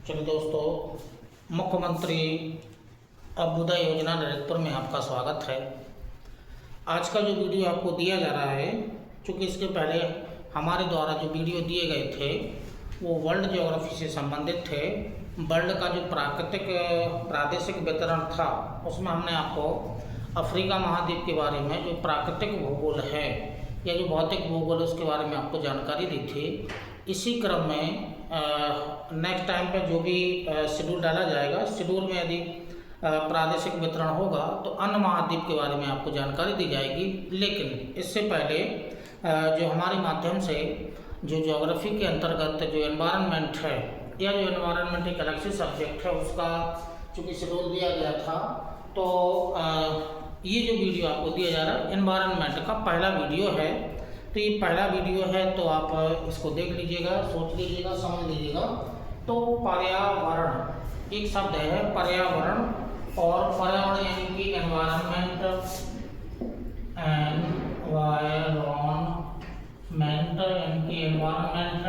चलिए दोस्तों, मुख्यमंत्री अभ्युदय योजना ललितपुर में आपका स्वागत है। आज का जो वीडियो आपको दिया जा रहा है, चूँकि इसके पहले हमारे द्वारा जो वीडियो दिए गए थे वो वर्ल्ड ज्योग्राफी से संबंधित थे। वर्ल्ड का जो प्रादेशिक वितरण था उसमें हमने आपको अफ्रीका महाद्वीप के बारे में जो प्राकृतिक भूगोल है या जो भौतिक भूगोल है उसके बारे में आपको जानकारी दी थी। इसी क्रम में नेक्स्ट टाइम पे जो भी शेड्यूल डाला जाएगा, शेड्यूल में यदि प्रादेशिक वितरण होगा तो अन्य महाद्वीप के बारे में आपको जानकारी दी जाएगी। लेकिन इससे पहले जो हमारे माध्यम से जो ज्योग्राफी के अंतर्गत जो एनवायरनमेंट है या जो एनवायरनमेंट एक अलग से सब्जेक्ट है उसका चूँकि शेड्यूल दिया गया था, तो ये जो वीडियो आपको दिया जा रहा है एनवायरनमेंट का पहला वीडियो है। तो ये पहला वीडियो है तो आप इसको देख लीजिएगा, सोच लीजिएगा, समझ लीजिएगा। तो पर्यावरण एक शब्द है, पर्यावरण, और पर्यावरण यानी कि एनवायरनमेंट, यानी कि एनवायरनमेंट।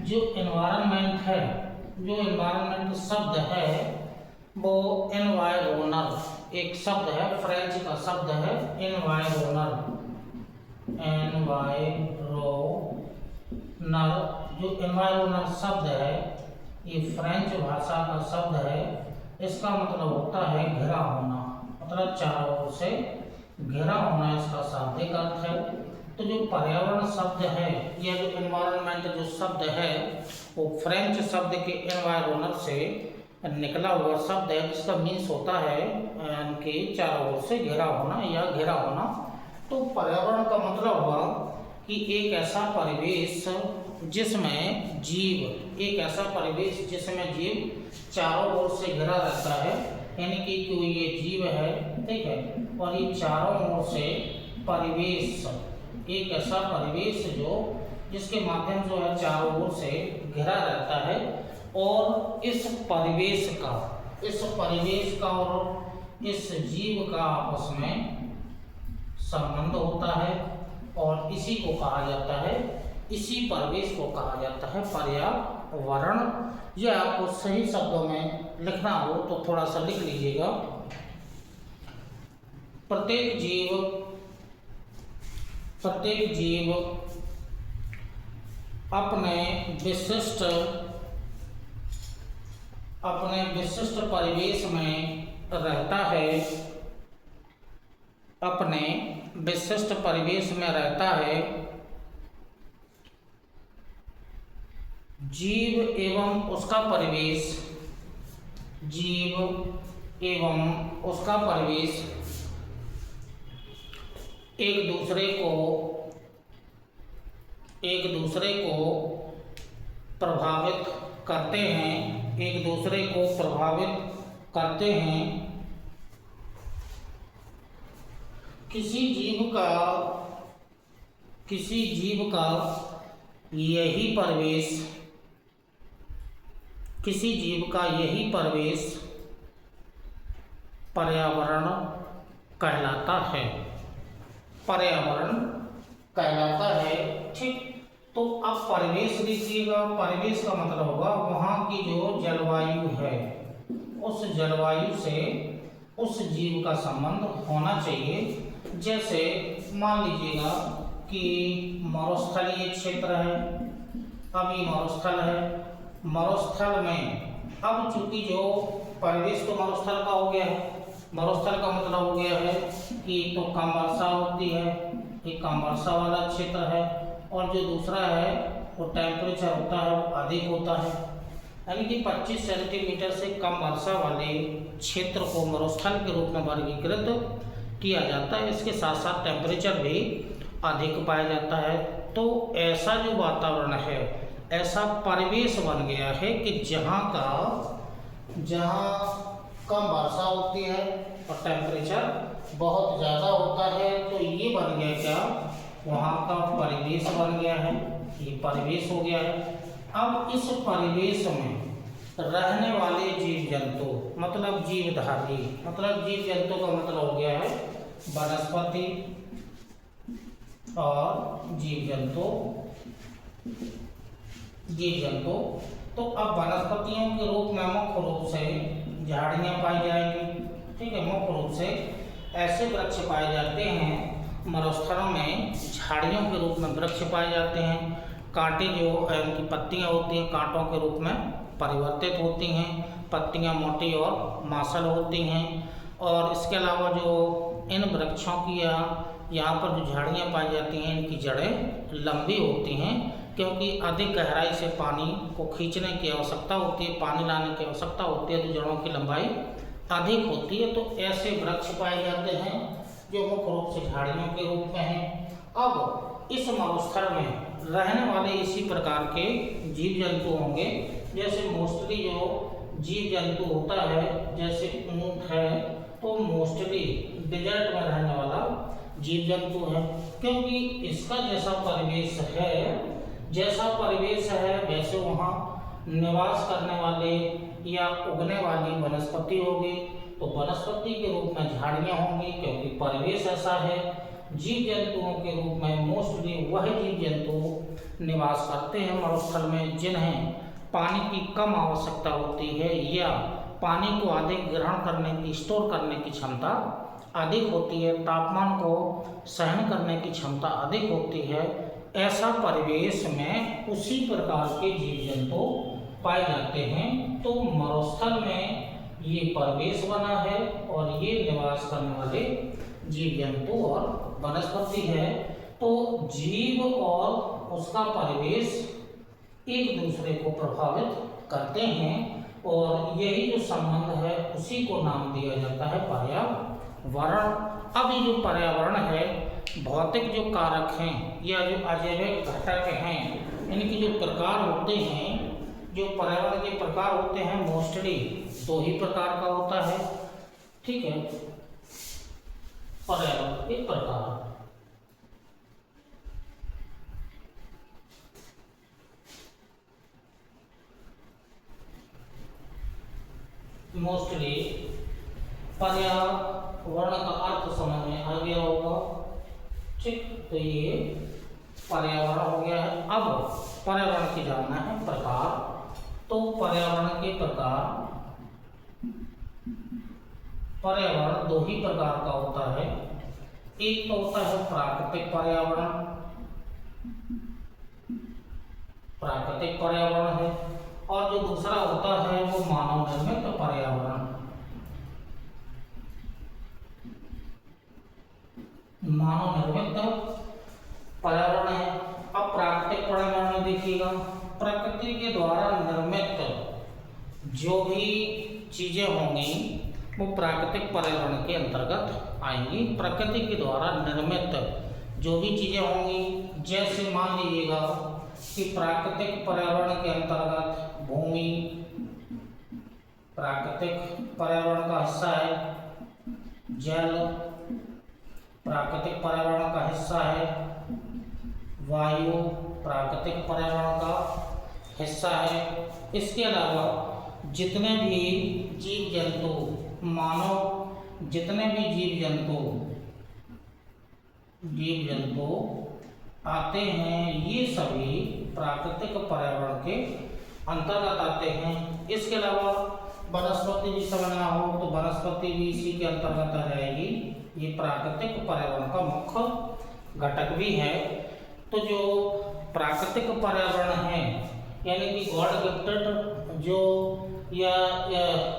जो एनवायरनमेंट है, जो एनवायरनमेंट शब्द है वो एनवायरोनल एक शब्द है, फ्रेंच का शब्द है एनवायरोनल। जो एनवायरोनल शब्द है ये फ्रेंच भाषा का शब्द है। इसका मतलब होता है घिरा होना, मतलब चारों ओर से घिरा होना इसका शाब्दिक अर्थ है। तो जो पर्यावरण शब्द है या जो एनवायरनमेंट जो शब्द है वो फ्रेंच शब्द के एनवायरोनल से निकला हुआ शब्द है, जिसका मीन्स होता है कि चारों ओर से घिरा होना या घिरा होना। तो पर्यावरण का मतलब हुआ कि एक ऐसा परिवेश जिसमें जीव, एक ऐसा परिवेश जिसमें जीव चारों ओर से घिरा रहता है, यानी कि कोई ये जीव है, ठीक है, और ये चारों ओर से परिवेश, एक ऐसा परिवेश जो जिसके माध्यम जो है चारों ओर से घिरा रहता है। और इस परिवेश का और इस जीव का आपस में संबंध होता है और इसी को कहा जाता है, इसी परिवेश को कहा जाता है पर्यावरण। यह आपको सही शब्दों में लिखना हो तो थोड़ा सा लिख लीजिएगा। प्रत्येक जीव अपने विशिष्ट परिवेश में रहता है, अपने विशिष्ट परिवेश में रहता है। जीव एवं उसका परिवेश एक दूसरे को प्रभावित करते हैं। किसी जीव का यही परिवेश पर्यावरण कहलाता है। ठीक, तो अब परिवेश लीजिएगा। परिवेश का मतलब होगा वहाँ की जो जलवायु है, उस जलवायु से उस जीव का संबंध होना चाहिए। जैसे मान लीजिएगा कि मरुस्थलीय क्षेत्र है, अब ये मरुस्थल है, मरुस्थल में अब चूंकि जो परिवेश तो मरुस्थल का हो गया है, मरुस्थल का मतलब हो गया है कि तो कम वर्षा होती है, ये कम वर्षा वाला क्षेत्र है, और जो दूसरा है वो टेम्परेचर होता है वो अधिक होता है, यानी कि 25 सेंटीमीटर से कम वर्षा वाले क्षेत्र को मरुस्थल के रूप में वर्गीकृत किया जाता है। इसके साथ साथ टेम्परेचर भी अधिक पाया जाता है। तो ऐसा जो वातावरण है, ऐसा परिवेश बन गया है कि जहाँ कम वर्षा होती है और टेम्परेचर बहुत ज़्यादा होता है। तो ये बन गया क्या, वहाँ का परिवेश बन गया है, ये परिवेश हो गया है। अब इस परिवेश में रहने वाले जीव जंतु, मतलब जीवधारी, मतलब जीव जंतु का मतलब हो गया है वनस्पति और जीव जंतु। जीव जंतु। तो अब वनस्पतियों के रूप में मुख्य रूप से झाड़ियाँ पाई जाएंगी, ठीक है। मुख्य रूप से ऐसे वृक्ष पाए जाते हैं मरुस्थलों में, झाड़ियों के रूप में वृक्ष पाए जाते हैं। कांटे जो उनकी पत्तियाँ होती हैं कांटों के रूप में परिवर्तित होती हैं, पत्तियाँ मोटी और मांसल होती हैं। और इसके अलावा जो इन वृक्षों की यहाँ पर जो झाड़ियाँ पाई जाती हैं, इनकी जड़ें लंबी होती हैं, क्योंकि अधिक गहराई से पानी को खींचने की आवश्यकता होती है, पानी लाने की आवश्यकता होती है, तो जड़ों की लंबाई अधिक होती है। तो ऐसे वृक्ष पाए जाते हैं जो मुख्य रूप से झाड़ियों के रूप में हैं। अब इस मरुस्थल में रहने वाले इसी प्रकार के जीव जंतु होंगे, जैसे मोस्टली जो जीव जंतु होता है, जैसे ऊँट है, तो मोस्टली डेजर्ट में रहने वाला जीव जंतु है, क्योंकि इसका जैसा परिवेश है वैसे वहाँ निवास करने वाले या उगने वाली वनस्पति होगी। तो वनस्पति के रूप में झाड़ियाँ होंगी, क्योंकि परिवेश ऐसा है। जीव जंतुओं के रूप में मोस्टली वह जीव जंतु निवास करते हैं मरुस्थल में जिन्हें पानी की कम आवश्यकता होती है, या पानी को अधिक ग्रहण करने की, स्टोर करने की क्षमता अधिक होती है, तापमान को सहन करने की क्षमता अधिक होती है। ऐसा परिवेश में उसी प्रकार के जीव जंतु पाए जाते हैं। तो मरुस्थल में ये परिवेश बना है और ये निवास करने वाले जीव जंतु और वनस्पति है। तो जीव और उसका परिवेश एक दूसरे को प्रभावित करते हैं, और यही जो संबंध है उसी को नाम दिया जाता है पर्यावरण। अब ये जो पर्यावरण है, भौतिक जो कारक हैं या जो अजैविक घटक हैं, इनके जो प्रकार होते हैं, जो पर्यावरण के प्रकार होते हैं, मोस्टली 2 ही प्रकार का होता है, ठीक है। पर्यावरण के प्रकार मोस्टली, पर्यावरण का अर्थ समझ में आ गया होगा, ठीक। तो ये पर्यावरण हो गया है। अब पर्यावरण की जानना है प्रकार। तो पर्यावरण के प्रकार, पर्यावरण 2 ही प्रकार का होता है। एक तो होता है प्राकृतिक पर्यावरण, प्राकृतिक पर्यावरण है, और जो दूसरा होता है वो मानव निर्मित पर्यावरण, मानव निर्मित पर्यावरण है। अब प्राकृतिक पर्यावरण में देखिएगा, प्रकृति के द्वारा निर्मित जो भी चीजें होंगी वो प्राकृतिक पर्यावरण के अंतर्गत आएंगी। प्रकृति के द्वारा निर्मित जो भी चीजें होंगी, जैसे मान लीजिएगा कि प्राकृतिक पर्यावरण के अंतर्गत भूमि प्राकृतिक पर्यावरण का हिस्सा है, जल प्राकृतिक पर्यावरण का हिस्सा है, वायु प्राकृतिक पर्यावरण का हिस्सा है। इसके अलावा जितने भी जीव जंतु, मानव जितने भी जीव जंतु आते हैं, ये सभी प्राकृतिक पर्यावरण के अंतर्गत आते हैं। इसके अलावा वनस्पति भी समझना हो तो वनस्पति भी इसी के अंतर्गत आ जाएगी। ये प्राकृतिक पर्यावरण का मुख्य घटक भी है। तो जो प्राकृतिक पर्यावरण है, यानी कि गॉड गिफ्टेड जो या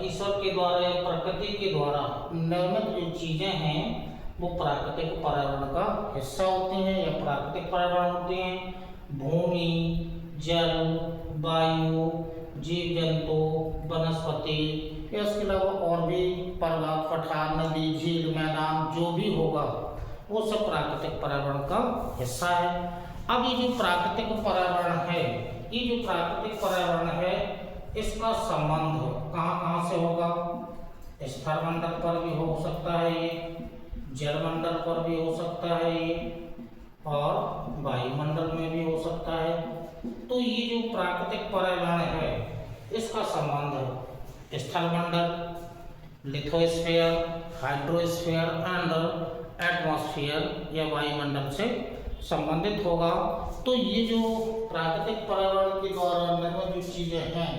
ईश्वर के द्वारा या प्रकृति के द्वारा निर्मित जो चीज़ें हैं, वो प्राकृतिक पर्यावरण का हिस्सा होती हैं या प्राकृतिक पर्यावरण होते हैं। भूमि, जल, वायु, जीव जंतु, वनस्पति, इसके अलावा और भी पर्वत, पठार, नदी, झील, मैदान जो भी होगा वो सब प्राकृतिक पर्यावरण का हिस्सा है। अब ये जो प्राकृतिक पर्यावरण है, ये जो प्राकृतिक पर्यावरण है, इसका संबंध कहाँ कहाँ से होगा? स्थल मंडल पर भी हो सकता है ये, जल मंडल पर भी हो सकता है ये, और वायुमंडल में भी हो सकता है। तो ये जो प्राकृतिक पर्यावरण है, इसका संबंध स्थल मंडल, लिथोस्फीयर, हाइड्रोस्फीयर एंड एटमॉस्फेयर या वायुमंडल से संबंधित होगा। तो ये जो प्राकृतिक पर्यावरण के द्वारा चीज़ें हैं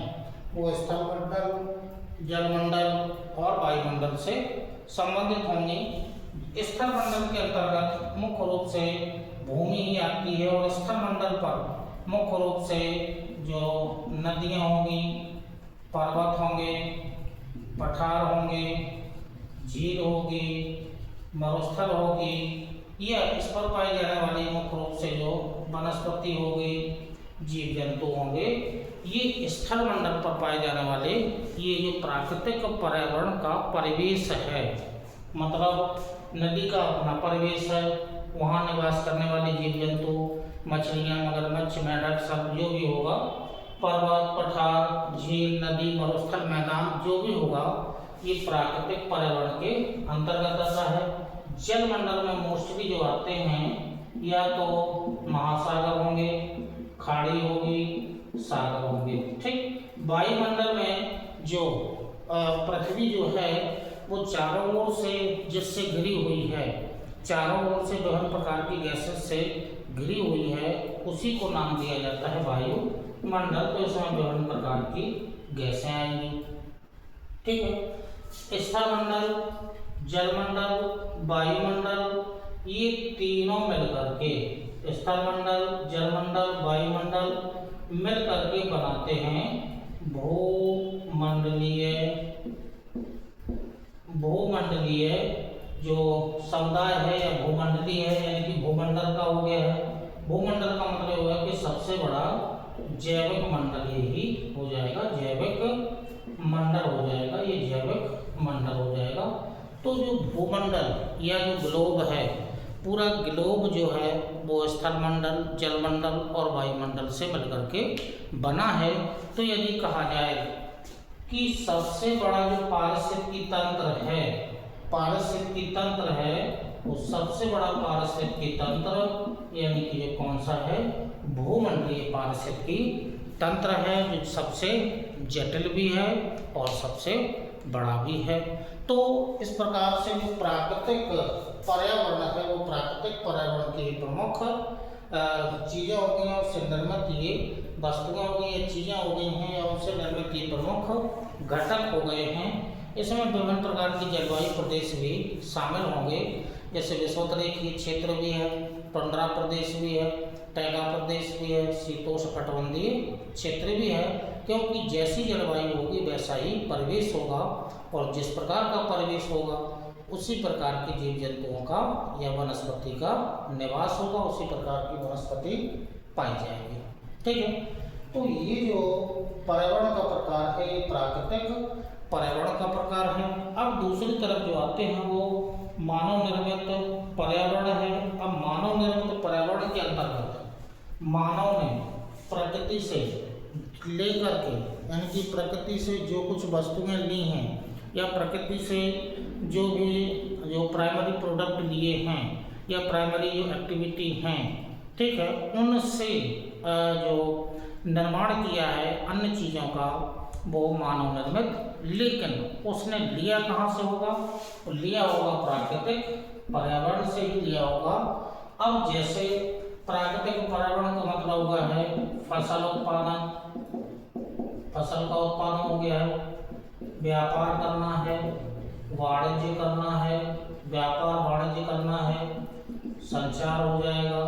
वो स्थलमंडल, जलमंडल और वायुमंडल से संबंधित होंगी। स्थलमंडल के अंतर्गत मुख्य रूप से भूमि ही आती है और स्थलमंडल पर मुख्य रूप से जो नदियाँ होंगी, पर्वत होंगे, पठार होंगे, झील होगी, मरुस्थल होगी, या इस पर पाई जाने वाली मुख्य रूप से जो वनस्पति होगी, जीव जंतु होंगे, ये स्थलमंडल पर पाए जाने वाले ये जो प्राकृतिक पर्यावरण का परिवेश है, मतलब नदी का अपना परिवेश है, वहाँ निवास करने वाले जीव जंतु, मछलियाँ, मगरमच्छ, मेंढक, सब जो भी होगा, पर्वत, पठार, झील, नदी, मरुस्थल, मैदान जो भी होगा, ये प्राकृतिक पर्यावरण के अंतर्गत आता है। जलमंडल में मोस्टली जो आते हैं या तो महासागर होंगे, खाड़ी होगी, सागर होंगे, ठीक। वायुमंडल में जो पृथ्वी जो है वो चारों ओर से जिससे घिरी हुई है, चारों ओर से विभिन्न प्रकार की गैसेस से घिरी हुई है, उसी को नाम दिया जाता है वायुमंडल। तो इसमें विभिन्न प्रकार की गैसें आएंगी, ठीक है। स्थलमंडल, जलमंडल, वायुमंडल, ये तीनों मिलकर के, स्थलमंडल, जलमंडल, वायुमंडल मिलकर के बनाते हैं भूमंडलीय जो समुदाय है या भूमंडलीय है, यानी कि भूमंडल का हो गया है। भूमंडल का मतलब होगा कि सबसे बड़ा जैविक मंडल यही हो जाएगा, जैविक मंडल हो जाएगा, ये जैविक मंडल हो जाएगा। तो जो भूमंडल या जो ग्लोब है, पूरा ग्लोब जो है वो स्थलमंडल, जलमंडल और वायुमंडल से मिलकर के बना है। तो यदि कहा जाए कि सबसे बड़ा जो पारिस्थितिकी तंत्र है, पारिस्थितिकी तंत्र है, वो सबसे बड़ा पारिस्थितिकी तंत्र यानी कि जो कौन सा है, भूमंडलीय पारिस्थितिकी तंत्र है, जो सबसे जटिल भी है और सबसे बड़ा भी है। तो इस प्रकार से जो प्राकृतिक पर्यावरण है वो प्राकृतिक पर्यावरण की प्रमुख चीज़ें हो गई हैं, उससे निर्मित ये वस्तुएं हो गई हैं, चीज़ें हो गई हैं और उससे निर्मित ये प्रमुख घटक हो गए हैं। इसमें विभिन्न प्रकार की जलवायु प्रदेश भी शामिल होंगे, जैसे विषुवतरेखीय क्षेत्र भी है, टुंड्रा प्रदेश भी है, टैगा प्रदेश भी है, शीतोष्ण कटिबंधीय क्षेत्र भी है, क्योंकि जैसी जलवायु होगी वैसा ही परिवेश होगा और जिस प्रकार का परिवेश होगा उसी प्रकार के जीव जंतुओं का या वनस्पति का निवास होगा, उसी प्रकार की वनस्पति पाई जाएगी, ठीक है। तो ये जो पर्यावरण का प्रकार है ये प्राकृतिक पर्यावरण का प्रकार है। अब दूसरी तरफ जो आते हैं वो मानव निर्मित पर्यावरण है। अब मानव निर्मित पर्यावरण के अंतर्गत मानव ने प्रकृति से लेकर के, यानी कि प्रकृति से जो कुछ वस्तुएं ली हैं या प्रकृति से जो प्राइमरी प्रोडक्ट लिए हैं या प्राइमरी जो एक्टिविटी हैं, ठीक है, उनसे जो निर्माण किया है अन्य चीज़ों का वो मानव निर्मित, लेकिन उसने लिया कहाँ से होगा, लिया होगा प्राकृतिक पर्यावरण से ही लिया होगा। अब जैसे प्राकृतिक पर्यावरण का मतलब हुआ है फसल उत्पादन, फसल का उत्पादन हो गया है, व्यापार करना है, वाणिज्य करना है, व्यापार वाणिज्य करना है, संचार हो जाएगा,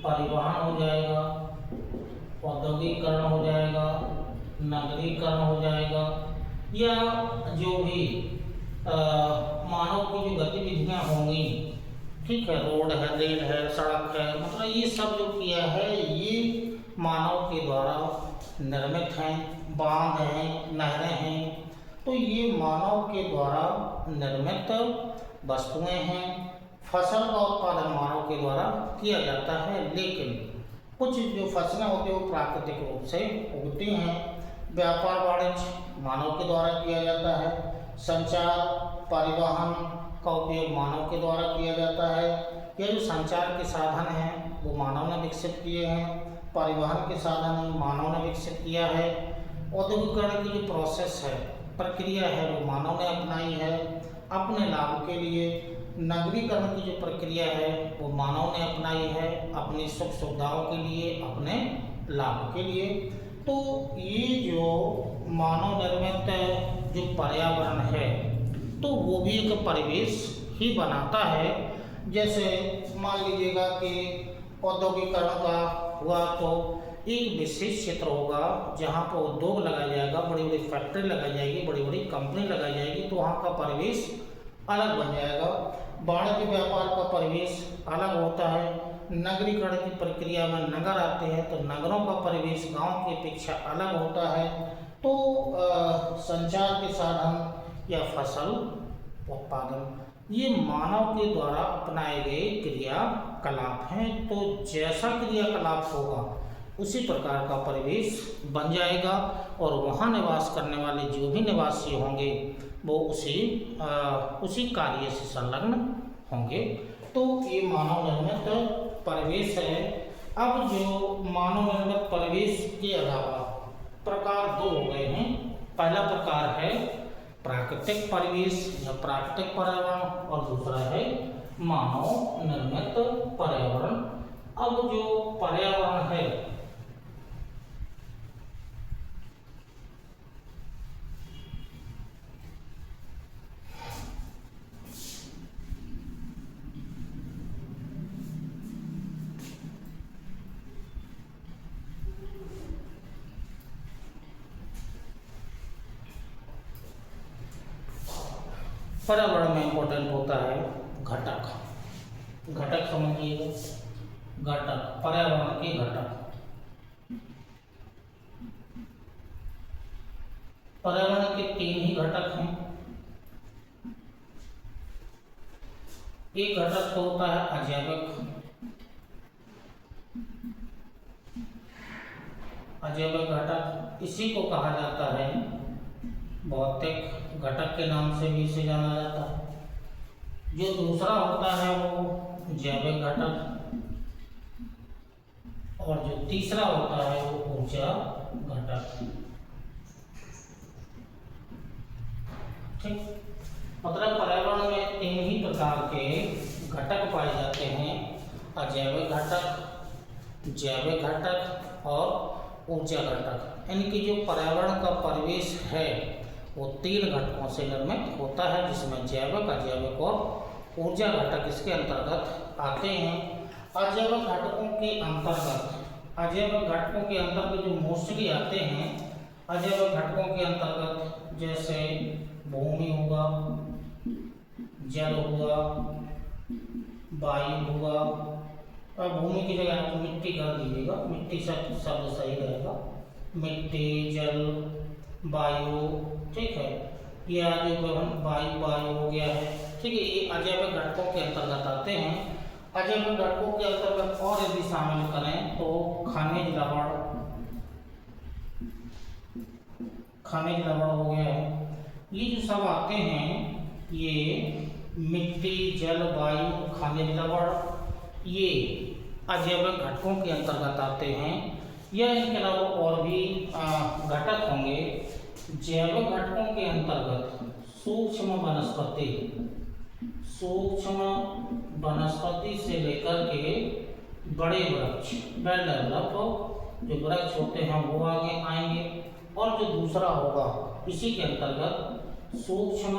परिवहन हो जाएगा, औद्योगिकरण हो जाएगा, नगरीकरण हो जाएगा, या जो भी मानव की जो गतिविधियाँ होंगी, ठीक है, रोड है, रेल है, सड़क है, मतलब ये सब जो किया है ये मानव के द्वारा निर्मित हैं। बांध हैं, नहरें हैं, तो ये मानव के द्वारा निर्मित वस्तुएं हैं। फसल का उत्पादन मानव के द्वारा किया जाता है, लेकिन कुछ जो फसलें होती हैं वो प्राकृतिक रूप से उगती हैं। व्यापार वाणिज्य मानव के द्वारा किया जाता है, संचार परिवहन का उपयोग मानव के द्वारा किया जाता है। ये जो संचार के साधन हैं वो मानव ने विकसित किए हैं, परिवहन के साधन मानव ने विकसित किया है, औद्योगिकरण की जो प्रोसेस है, प्रक्रिया है, वो मानव ने अपनाई है अपने लाभ के लिए। नगरीकरण की जो प्रक्रिया है वो मानव ने अपनाई है अपनी सुख सुविधाओं के लिए, अपने लाभ के लिए। तो ये जो मानव निर्मित जो पर्यावरण है तो वो भी एक परिवेश ही बनाता है। जैसे मान लीजिएगा कि औद्योगिकरण का हुआ तो एक विशेष क्षेत्र होगा जहाँ पर उद्योग लगाया जाएगा, बड़ी बड़ी फैक्ट्री लगाई जाएगी, बड़ी बड़ी कंपनी लगाई जाएगी, तो वहाँ का परिवेश अलग बन जाएगा। वाणिज्य व्यापार का परिवेश अलग होता है। नगरीकरण की प्रक्रिया में नगर आते हैं तो नगरों का परिवेश गांव की अपेक्षा अलग होता है। तो संचार के साधन या फसल उत्पादन ये मानव के द्वारा अपनाए गए क्रियाकलाप हैं। तो जैसा क्रियाकलाप होगा उसी प्रकार का परिवेश बन जाएगा और वहाँ निवास करने वाले जो भी निवासी होंगे वो उसी कार्य से संलग्न होंगे। तो ये मानव निर्मित परिवेश है। अब जो मानव निर्मित परिवेश के अलावा प्रकार दो हो गए हैं। पहला प्रकार है प्राकृतिक परिवेश या प्राकृतिक पर्यावरण और दूसरा है मानव निर्मित पर्यावरण। अब जो पर्यावरण है पर्यावरण में इम्पोर्टेंट होता है घटक। घटक समझिएगा, घटक पर्यावरण के घटक। पर्यावरण के तीन ही घटक हैं। एक घटक तो होता है अजैविक। अजैविक घटक इसी को कहा जाता है भौतिक घटक के नाम से भी इसे जाना जाता है। जो दूसरा होता है वो जैविक घटक और जो तीसरा होता है वो ऊर्जा घटक। ठीक, मतलब पर्यावरण में तीन ही प्रकार के घटक पाए जाते हैं, अजैविक घटक, जैविक घटक और ऊर्जा घटक। यानी कि जो पर्यावरण का परिवेश है वो तीन घटकों से निर्मित होता है, जिसमें जैविक, अजैविक और ऊर्जा घटक इसके अंतर्गत आते हैं। अजैविक घटकों के अंतर्गत जो मोस्टली आते हैं अजैविक घटकों के अंतर्गत जैसे भूमि हुआ, जल हुआ, वायु हुआ। अब भूमि की जगह आप मिट्टी कर दीजिएगा, मिट्टी शब्द सही रहेगा। मिट्टी, जल, वायु, ठीक है। या जो वायु हो गया है, ठीक है। ये अजैविक घटकों के अंतर्गत आते हैं। अजैविक घटकों के अंतर्गत और यदि शामिल करें तो खनिज लवण हो गया है। ये जो सब आते हैं ये मिट्टी, जल, वायु, खनिज लवण ये अजैविक घटकों के अंतर्गत आते हैं। या इनके अलावा और भी घटक होंगे। जैविक घटकों के अंतर्गत सूक्ष्म वनस्पति से लेकर के बड़े वृक्ष, वेल डेवलप जो वृक्ष होते हैं वो आगे आएंगे। और जो दूसरा होगा इसी के अंतर्गत सूक्ष्म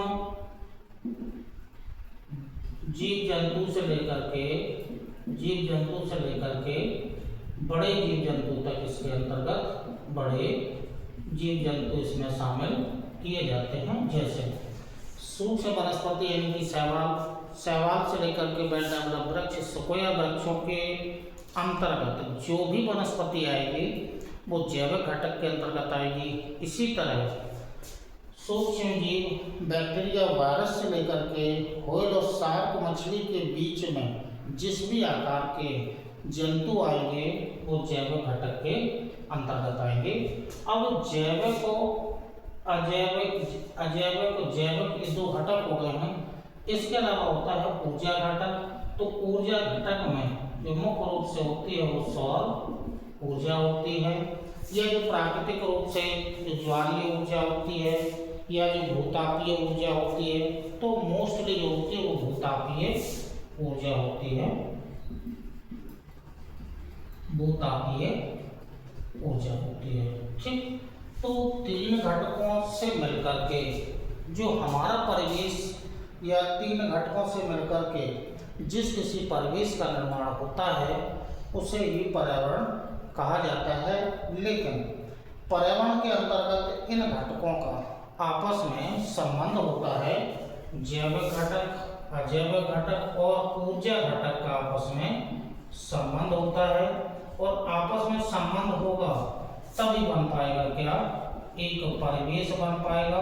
जीव जंतु से लेकर के बड़े जीव जंतु तक इसके अंतर्गत बड़े जीव जंतु इसमें शामिल किए जाते हैं। जैसे सूक्ष्म वनस्पति यानी कि शैवाल से लेकर के बेल डेवलप वृक्ष, सेक्वोया वृक्षों के अंतर्गत जो भी वनस्पति आएगी वो जैविक घटक के अंतर्गत आएगी। इसी तरह सूक्ष्म जीव बैक्टीरिया, वायरस से लेकर के व्हेल और शार्क मछली के बीच में जिस भी आकार के जंतु आएंगे वो जैविक घटक के अंतर्गत आएंगे। अब जैविक और जैविक ये दो घटक हो गए हैं। इसके अलावा होता है ऊर्जा घटक। तो ऊर्जा घटक में जो मुख्य रूप से होती है वो सौर ऊर्जा होती है। यह जो प्राकृतिक रूप से जो ज्वारीय ऊर्जा होती है या जो भूतापीय ऊर्जा होती है, तो मोस्टली जो होती है वो भूतापीय ऊर्जा होती है, भूतापीय ऊर्जा होती है। ठीक, तो तीन घटकों से मिलकर के जो हमारा परिवेश या तीन घटकों से मिलकर के जिस किसी परिवेश का निर्माण होता है उसे ही पर्यावरण कहा जाता है। लेकिन पर्यावरण के अंतर्गत इन घटकों का आपस में संबंध होता है। जैविक घटक, अजैविक घटक और ऊर्जा घटक का आपस में संबंध होता है, और आपस में संबंध होगा तभी बन पाएगा क्या, एक परिवेश बन पाएगा,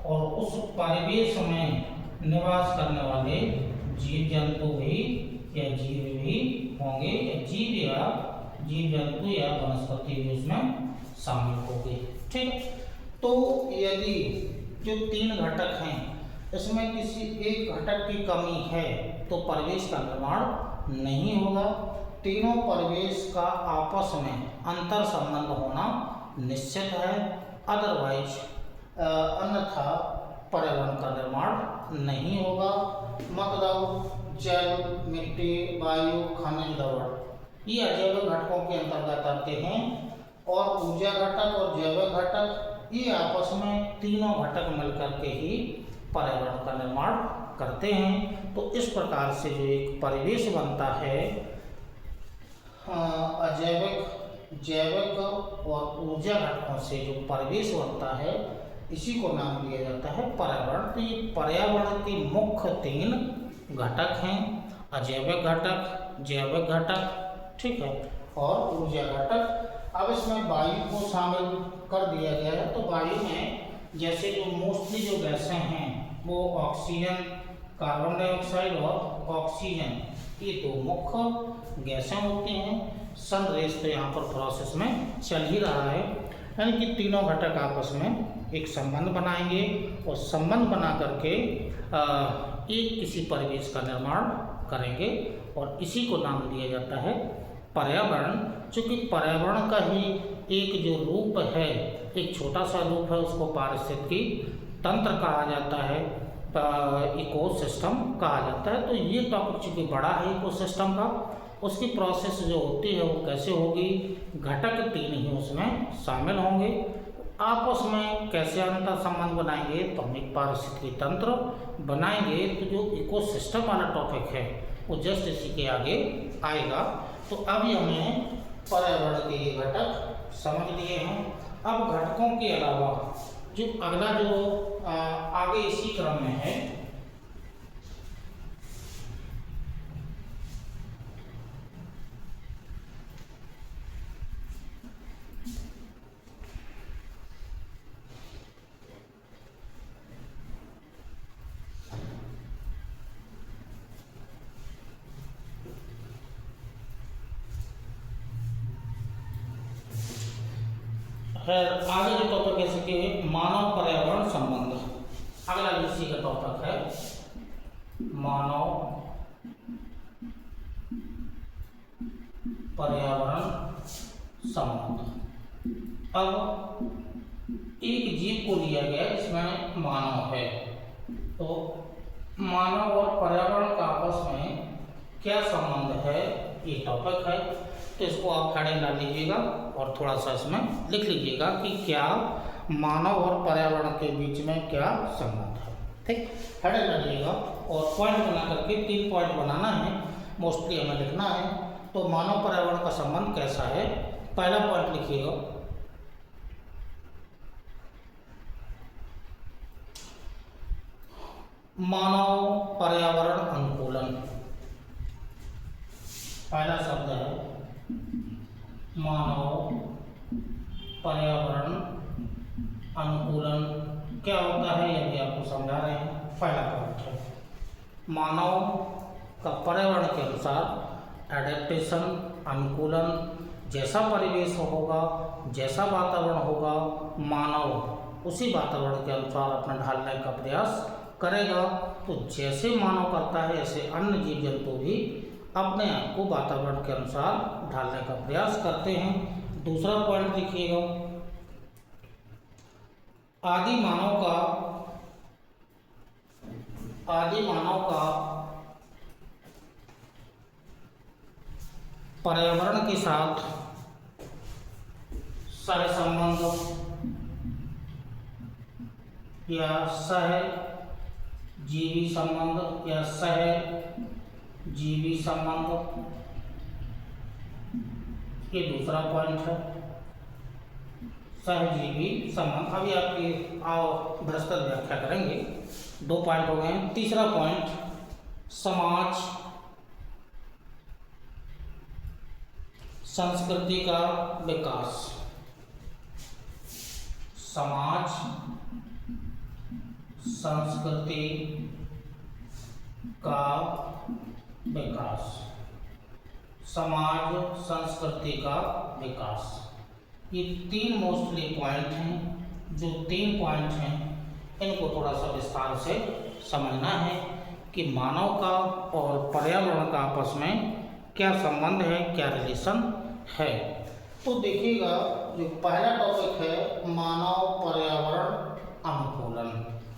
और उस परिवेश में निवास करने वाले जीव जंतु भी या जीव भी होंगे, या जीव जंतु या वनस्पति भी उसमें शामिल होंगे। ठीक, तो यदि जो तीन घटक हैं इसमें किसी एक घटक की कमी है तो परिवेश का निर्माण नहीं होगा। तीनों परिवेश का आपस में अंतर संबंध होना निश्चित है, अदरवाइज अन्यथा पर्यावरण का निर्माण नहीं होगा। मतलब जल, मिट्टी, वायु, खनिज, लवण ये अजैविक घटकों के अंतर्गत आते हैं, और ऊर्जा घटक और जैविक घटक ये आपस में तीनों घटक मिलकर के ही पर्यावरण का निर्माण करते हैं। तो इस प्रकार से जो एक परिवेश बनता है, अजैविक, जैविक और ऊर्जा घटकों से जो परिवेश बनता है इसी को नाम दिया जाता है पर्यावरण। तो ये पर्यावरण के मुख्य तीन घटक हैं, अजैविक घटक, जैविक घटक, ठीक है, और ऊर्जा घटक। अब इसमें वायु को शामिल कर दिया गया है। तो वायु में जैसे जो मोस्टली जो गैसें हैं वो ऑक्सीजन, कार्बन डाइऑक्साइड और ऑक्सीजन, ये दो मुख्य गैसें होती हैं। सन रेस तो यहाँ पर प्रोसेस में चल ही रहा है, यानी कि तीनों घटक आपस में एक संबंध बनाएंगे, और संबंध बना करके एक किसी परिवेश का निर्माण करेंगे, और इसी को नाम दिया जाता है पर्यावरण। चूँकि पर्यावरण का ही एक जो रूप है, एक छोटा सा रूप है, उसको पारिस्थितिकी तंत्र कहा जाता है, इकोसिस्टम कहा जाता है। तो ये टॉपिक चूँकि बड़ा है इकोसिस्टम का, उसकी प्रोसेस जो होती है वो कैसे होगी, घटक तीन ही उसमें शामिल होंगे, आपस में कैसे अंतर संबंध बनाएंगे, तो हम एक पारिस्थितिकी तंत्र बनाएंगे। तो जो इकोसिस्टम वाला टॉपिक है वो जस्ट इसी के आगे आएगा। तो अभी हमें पर्यावरण के ये घटक समझ लिए हैं। अब घटकों के अलावा जो अगला जो आगे इसी क्रम में है, आगे जो टॉपिक है कि मानव पर्यावरण संबंध, अगला इसी का टॉपिक है मानव पर्यावरण संबंध। अब एक जीव को लिया गया जिसमें मानव है, तो मानव और पर्यावरण का आपस में क्या संबंध है, ये टॉपिक है। तो इसको आप हेडिंग डाल लीजिएगा और थोड़ा सा इसमें लिख लीजिएगा कि क्या मानव और पर्यावरण के बीच में क्या संबंध है। ठीक, हेडिंग डालिएगा और पॉइंट बना करके 3 पॉइंट बनाना है, मोस्टली हमें लिखना है। तो मानव पर्यावरण का संबंध कैसा है, पहला पॉइंट लिखिएगा, मानव पर्यावरण अनुकूलन। पहला शब्द है मानव पर्यावरण अनुकूलन। क्या होता है ये भी आपको समझा रहे हैं। पहला पॉइंट है मानव का पर्यावरण के अनुसार एडेप्टेशन, अनुकूलन। जैसा परिवेश होगा, जैसा वातावरण होगा, मानव उसी वातावरण के अनुसार अपना ढालने का प्रयास करेगा। तो जैसे मानव करता है ऐसे अन्य जीव जंतु भी अपने आप को वातावरण के अनुसार ढालने का प्रयास करते हैं। दूसरा पॉइंट लिखिएगा, आदि मानव का पर्यावरण के साथ सहसंबंध या सहजीवी संबंध या सहजीवी संबंध, ये दूसरा पॉइंट है, सहजीवी संबंध। अभी आपकी आओ विस्तृत व्याख्या करेंगे। 2 पॉइंट हो गए। तीसरा पॉइंट, समाज संस्कृति का विकास। समाज संस्कृति का विकास। समाज संस्कृति का विकास, ये 3 मोस्टली पॉइंट हैं। जो 3 पॉइंट हैं इनको थोड़ा सा विस्तार से समझना है कि मानव का और पर्यावरण का आपस में क्या संबंध है, क्या रिलेशन है। तो देखिएगा, जो पहला टॉपिक है मानव पर्यावरण अनुकूलन।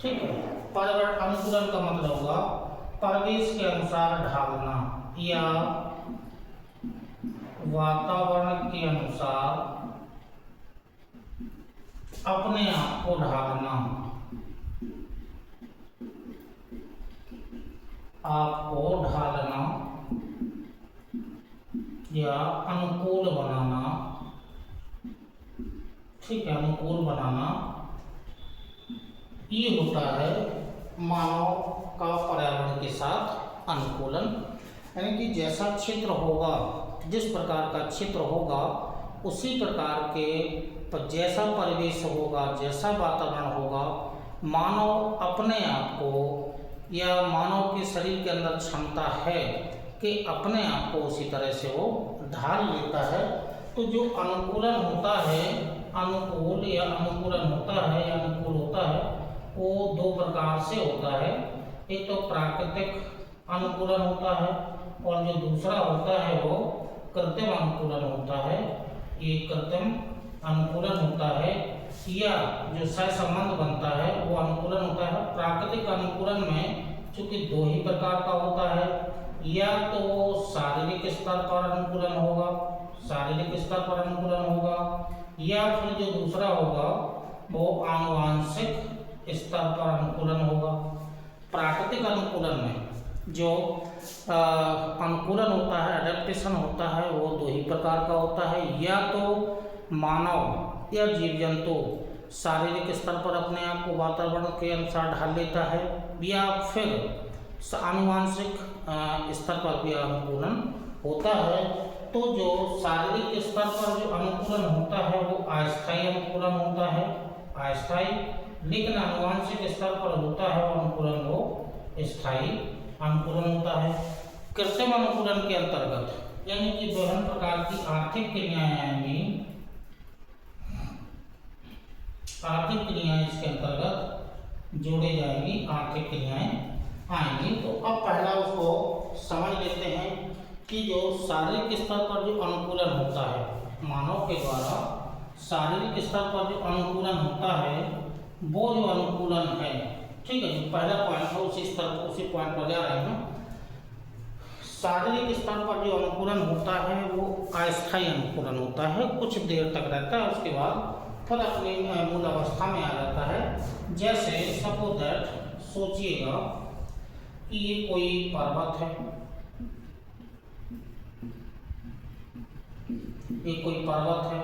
ठीक है, पर्यावरण अनुकूलन का मतलब होगा परिवेश के अनुसार ढालना या वातावरण के अनुसार अपने आप को ढालना, आपको ढालना या अनुकूल बनाना। ठीक है, अनुकूल बनाना, ये होता है मानव का पर्यावरण के साथ अनुकूलन। यानी कि जैसा क्षेत्र होगा, जिस प्रकार का क्षेत्र होगा, उसी प्रकार के जैसा परिवेश होगा, जैसा वातावरण होगा, मानव अपने आप को या मानव के शरीर के अंदर क्षमता है कि अपने आप को उसी तरह से वो ढाल लेता है। तो जो अनुकूलन होता है, अनुकूल या अनुकूलन होता है या अनुकूल होता है, वो 2 प्रकार से होता है। एक तो प्राकृतिक अनुकूलन होता है और जो दूसरा होता है वो कृत्रिम अनुकूलन होता है। ये कृत्रिम अनुकूलन होता है या जो सहसंबंध बनता है वो अनुकूलन होता है। प्राकृतिक अनुकूलन में चूंकि 2 ही प्रकार का होता है, या तो शारीरिक स्तर पर अनुकूलन होगा, शारीरिक स्तर पर अनुकूलन होगा, या फिर जो दूसरा होगा वो आनुवांशिक स्तर पर अनुकूलन होगा। प्राकृतिक अनुकूलन में जो अनुकूलन होता है, एडेप्टेशन होता है, वो 2 ही प्रकार का होता है। या तो मानव या जीव जंतु शारीरिक स्तर पर अपने आप को वातावरण के अनुसार ढाल लेता है, या फिर आनुवांशिक स्तर पर भी अनुकूलन होता है। तो जो शारीरिक स्तर पर जो अनुकूलन होता है वो अस्थायी अनुकूलन होता है, अस्थायी। लेकिन आनुवांशिक स्तर पर होता है वो अनुकूलन, वो स्थायी अनुकूलन होता है। कृत्रिम अनुकूलन के अंतर्गत यानी कि विभिन्न प्रकार की आर्थिक क्रियाएं आएंगी, आर्थिक क्रियाएं इसके अंतर्गत जोड़ी जाएंगी, आर्थिक क्रियाएं आएंगी। तो अब पहला उसको समझ लेते हैं कि जो शारीरिक स्तर पर जो अनुकूलन होता है, मानव के द्वारा शारीरिक स्तर पर जो अनुकूलन होता है, वो जो अनुकूलन है, ठीक है, जो पहला पॉइंट है उसी पॉइंट पर जा रहे हैं। शारीरिक स्तर पर जो अनुकूलन होता है वो अस्थायी अनुकूलन होता है, कुछ देर तक रहता है, उसके बाद फिर अपनी मूल अवस्था में आ जाता है। जैसे सपोज दैट, सोचिएगा कि ये कोई पर्वत है, ये कोई पर्वत है,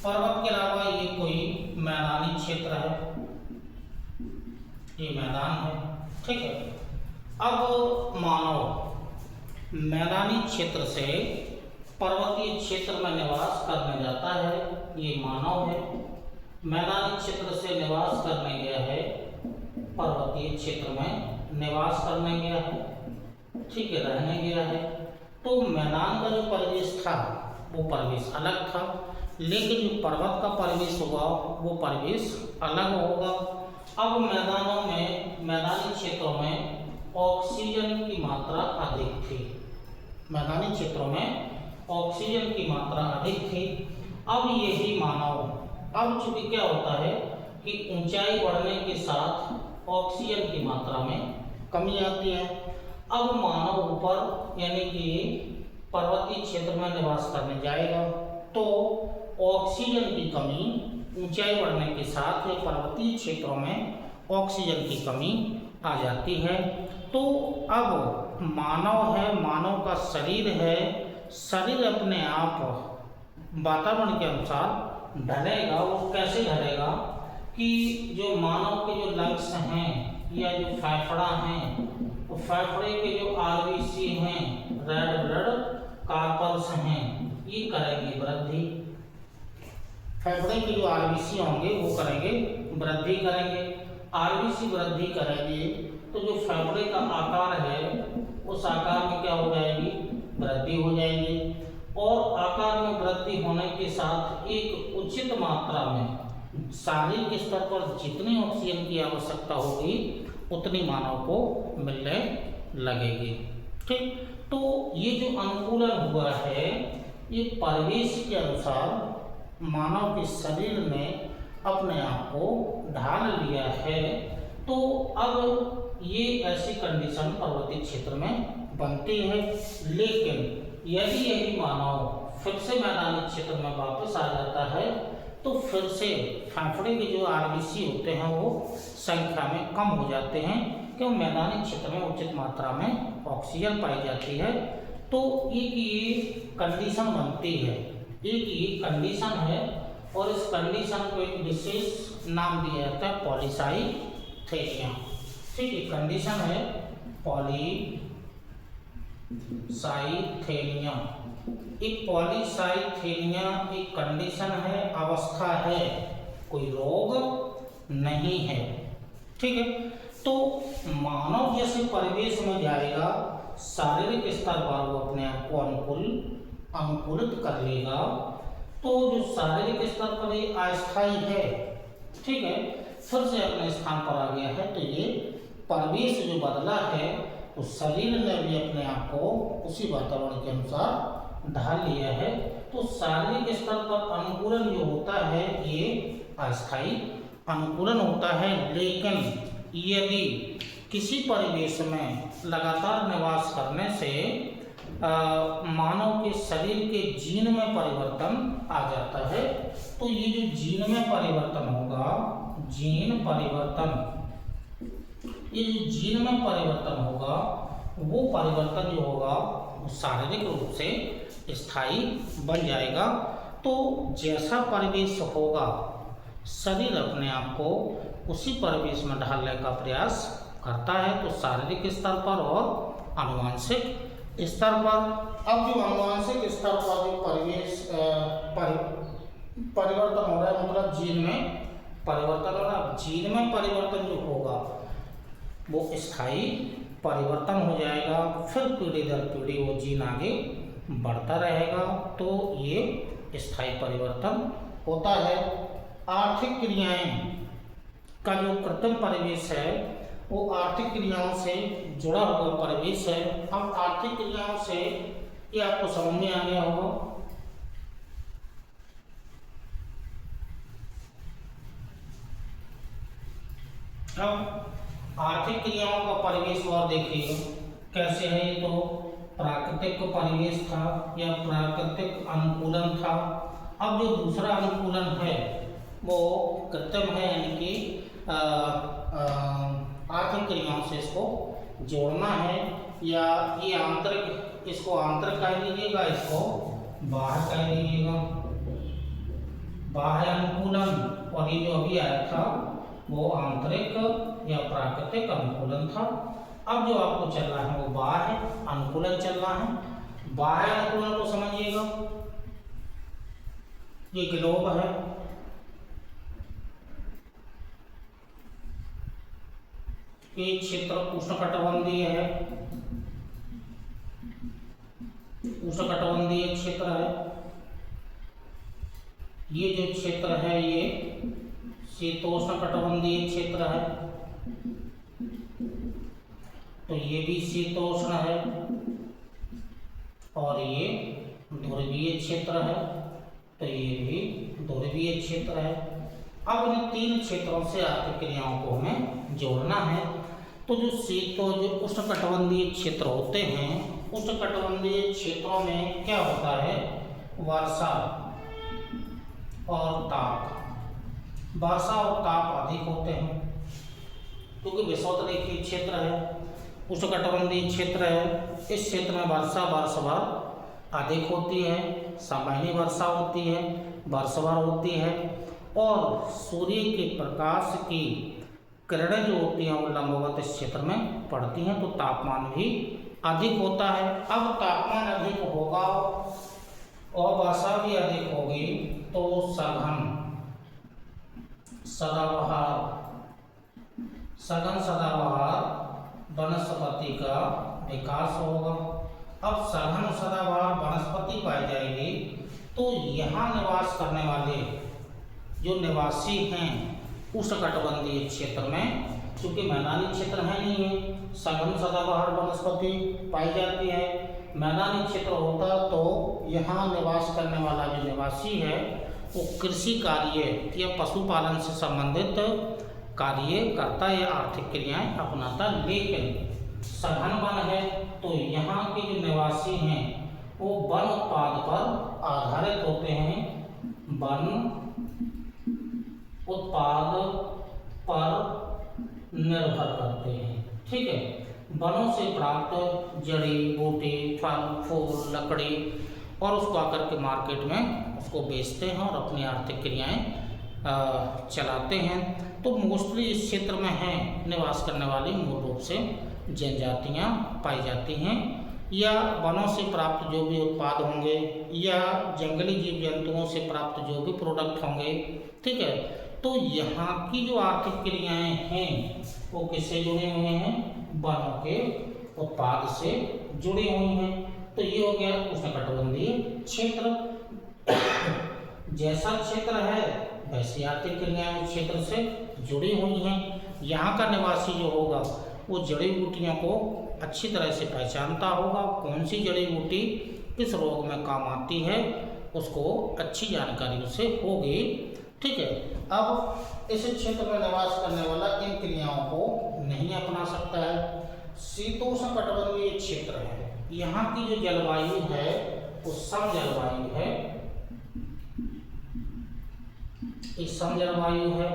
पर्वत के अलावा ये कोई मैदानी क्षेत्र है, ये मैदान है। ठीक है, अब मानव मैदानी क्षेत्र से पर्वतीय क्षेत्र में निवास करने जाता है, ये मानव है। मैदानी क्षेत्र से निवास करने गया है, पर्वतीय क्षेत्र में निवास करने गया है, ठीक है, रहने गया है। तो मैदान का जो परिवेश था वो परिवेश अलग था, लेकिन जो पर्वत का परिवेश होगा वो परिवेश अलग होगा। अब मैदानों में, मैदानी क्षेत्रों में ऑक्सीजन की मात्रा अधिक थी, मैदानी क्षेत्रों में ऑक्सीजन की मात्रा अधिक थी। अब यही मानव, अब चूंकि क्या होता है, कि ऊंचाई बढ़ने के साथ ऑक्सीजन की मात्रा में कमी आती है। अब मानव ऊपर यानी कि पर्वतीय क्षेत्र में निवास करने जाएगा तो ऑक्सीजन की कमी ऊंचाई बढ़ने के साथ ये पर्वतीय क्षेत्रों में ऑक्सीजन की कमी आ जाती है। तो अब मानव है, मानव का शरीर है, शरीर अपने आप वातावरण के अनुसार ढलेगा। वो कैसे ढलेगा कि जो मानव के जो लंग्स हैं या जो फेफड़ा हैं, वो फेफड़े के जो आरबीसी हैं, रेड ब्लड कार्पल्स हैं, ये करेंगे वृद्धि। फेफड़े के जो आरबीसी होंगे वो करेंगे वृद्धि करेंगे। आरबीसी वृद्धि करेंगे तो जो फेफड़े का आकार है उस आकार में क्या हो जाएगी, वृद्धि हो जाएगी। और आकार में वृद्धि होने के साथ एक उचित मात्रा में शारीरिक स्तर पर जितनी ऑक्सीजन की आवश्यकता होगी उतनी मानव को मिलने लगेगी। ठीक, तो ये जो अनुकूलन हुआ है ये परिवेश के अनुसार मानव के शरीर ने अपने आप को ढाल लिया है। तो अब ये ऐसी कंडीशन पर्वतीय क्षेत्र में बनती है। लेकिन यदि यही मानव फिर से मैदानी क्षेत्र में वापस आ जाता है तो फिर से फेफड़े के जो आरबीसी होते हैं वो संख्या में कम हो जाते हैं, क्योंकि मैदानी क्षेत्र में उचित मात्रा में ऑक्सीजन पाई जाती है। तो एक ये कंडीशन बनती है, एक ये कंडीशन है और इस कंडीशन को एक विशेष नाम दिया जाता है पॉलीसाइथेनिया। ठीक है, कंडीशन है पॉलीसाइथेनिया। एक पॉलीसाइथेनिया एक कंडीशन है, अवस्था है, कोई रोग नहीं है। ठीक है, तो मानव जैसे परिवेश में जाएगा शारीरिक स्तर पर वो अपने आप को अनुकूलित कर लेगा। तो जो शारीरिक स्तर पर ये अस्थायी है, ठीक है, फिर से अपने स्थान पर आ गया है, तो ये परिवेश जो बदला है तो शरीर ने भी अपने आप को उसी वातावरण के अनुसार ढाल लिया है। तो शारीरिक स्तर पर अनुकूलन जो होता है ये अस्थायी अनुकूलन होता है। लेकिन यदि किसी परिवेश में लगातार निवास करने से मानव के शरीर के जीन में परिवर्तन आ जाता है, तो ये जो जीन में परिवर्तन होगा, जीन परिवर्तन, ये जो जीन में परिवर्तन होगा वो परिवर्तन जो होगा वो शारीरिक रूप से स्थायी बन जाएगा। तो जैसा परिवेश होगा शरीर अपने आप को उसी परिवेश में ढालने का प्रयास करता है। तो शारीरिक स्तर पर और आनुवंशिक स्तर पर, अब जो आनुवंशिक स्तर पर जो परिवेश परिवर्तन हो रहा है, मतलब जीन में परिवर्तन हो रहा है, जीन में परिवर्तन जो होगा वो स्थायी परिवर्तन हो जाएगा। फिर पीढ़ी दर पीढ़ी वो जीन आगे बढ़ता रहेगा, तो ये स्थायी परिवर्तन होता है। आर्थिक क्रियाएं का जो कृत्रिम परिवेश है वो आर्थिक क्रियाओं से जुड़ा हुआ परिवेश है। अब आर्थिक क्रियाओं से ये आपको समझ में आ गया होगा। अब आर्थिक क्रियाओं का परिवेश और देखिए कैसे है। ये तो प्राकृतिक परिवेश था या प्राकृतिक अनुकूलन था। अब जो दूसरा अनुकूलन है वो कृत्रिम है, यानी कि आर्थिक क्रियाओं से इसको जोड़ना है, या ये आंतरिक, इसको आंतरिक कह लीजिएगा, इसको बाह्य कह लीजिएगा, बाह्य अनुकूलन। और ये जो अभी आया था वो आंतरिक या प्राकृतिक अनुकूलन था। अब जो आपको चलना है वो बाह्य अनुकूलन चलना है। बाह्य अनुकूलन को समझिएगा, ये ग्लोब है, ये क्षेत्र उष्णकटिबंधीय है, उष्णकटिबंधीय क्षेत्र है। ये जो क्षेत्र है ये शीतोष्णकटिबंधीय क्षेत्र है, तो ये भी शीतोष्ण है। और ये ध्रुवीय क्षेत्र है, तो ये भी ध्रुवीय क्षेत्र है। अब इन 3 क्षेत्रों से आर्थिक क्रियाओं को हमें जोड़ना है। तो जो उष्णकटिबंधीय क्षेत्र होते हैं, उष्णकटिबंधीय क्षेत्रों में क्या होता है, वर्षा और ताप, वर्षा और ताप अधिक होते हैं क्योंकि विषुवत-रेखीय क्षेत्र है, उष्णकटिबंधीय क्षेत्र है। इस क्षेत्र में वर्षा वर्ष भर अधिक होती है, सामान्य वर्षा होती है, वर्ष भर होती है और सूर्य के प्रकाश की किरणें जो होती हैं वो लंबवत इस क्षेत्र में पड़ती हैं, तो तापमान भी अधिक होता है। अब तापमान अधिक होगा और वर्षा भी अधिक होगी तो सघन सदाबहार वनस्पति का विकास होगा। अब सघन सदाबहार वनस्पति पाई जाएगी तो यहाँ निवास करने वाले जो निवासी हैं उष्णकटिबंधीय क्षेत्र में, क्योंकि मैदानी क्षेत्र है नहीं है, सघन सदाबहार वनस्पति पाई जाती है। मैदानी क्षेत्र होता तो यहाँ निवास करने वाला जो निवासी है वो कृषि कार्य या पशुपालन से संबंधित कार्य करता या आर्थिक क्रियाएं अपनाता। लेकिन सघन वन है तो यहाँ के जो निवासी हैं वो वन उत्पाद पर आधारित होते हैं, वन उत्पाद पर निर्भर करते हैं। ठीक है, वनों से प्राप्त जड़ी बूटी, फल फूल, लकड़ी और उसको आकर के मार्केट में उसको बेचते हैं और अपनी आर्थिक क्रियाएं चलाते हैं। तो मोस्टली इस क्षेत्र में हैं निवास करने वाली मूल रूप से जनजातियां पाई जाती हैं, या वनों से प्राप्त जो भी उत्पाद होंगे या जंगली जीव जंतुओं से प्राप्त जो भी प्रोडक्ट होंगे। ठीक है, तो यहाँ की जो आर्थिक क्रियाएं हैं वो किससे जुड़े हुए हैं, वनों के उत्पाद से जुड़ी हुई हैं। तो ये हो गया उष्णकटिबंधीय क्षेत्र। जैसा क्षेत्र है वैसी आर्थिक क्रियाएं उस क्षेत्र से जुड़ी हुई हैं। यहाँ का निवासी जो होगा वो जड़ी बूटियों को अच्छी तरह से पहचानता होगा, कौन सी जड़ी बूटी किस रोग में काम आती है उसको अच्छी जानकारी उससे होगी। ठीक है, अब इस क्षेत्र में निवास करने वाला इन क्रियाओं को नहीं अपना सकता है। शीतोष्णकटिबंधीय क्षेत्र है, यहाँ की जो जलवायु है वो सम जलवायु है, इस सम जलवायु है,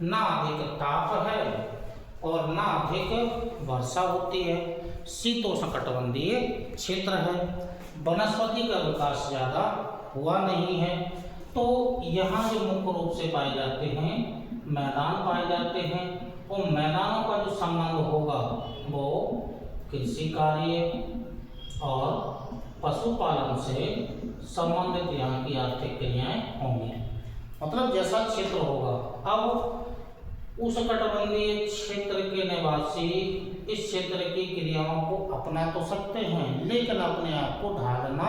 ना अधिक ताप है और ना अधिक वर्षा होती है। शीतोष्णकटिबंधीय क्षेत्र है, वनस्पति का विकास ज़्यादा हुआ नहीं है। तो यहाँ जो मुख्य रूप से पाए जाते हैं मैदान पाए जाते हैं, और मैदानों का जो संबंध होगा वो कृषि कार्य और पशुपालन से संबंधित यहाँ की आर्थिक क्रियाएं होंगी। मतलब जैसा क्षेत्र होगा। अब उष्णकटिबंधीय क्षेत्र के निवासी इस क्षेत्र की क्रियाओं को अपना तो सकते हैं लेकिन अपने आप को ढालना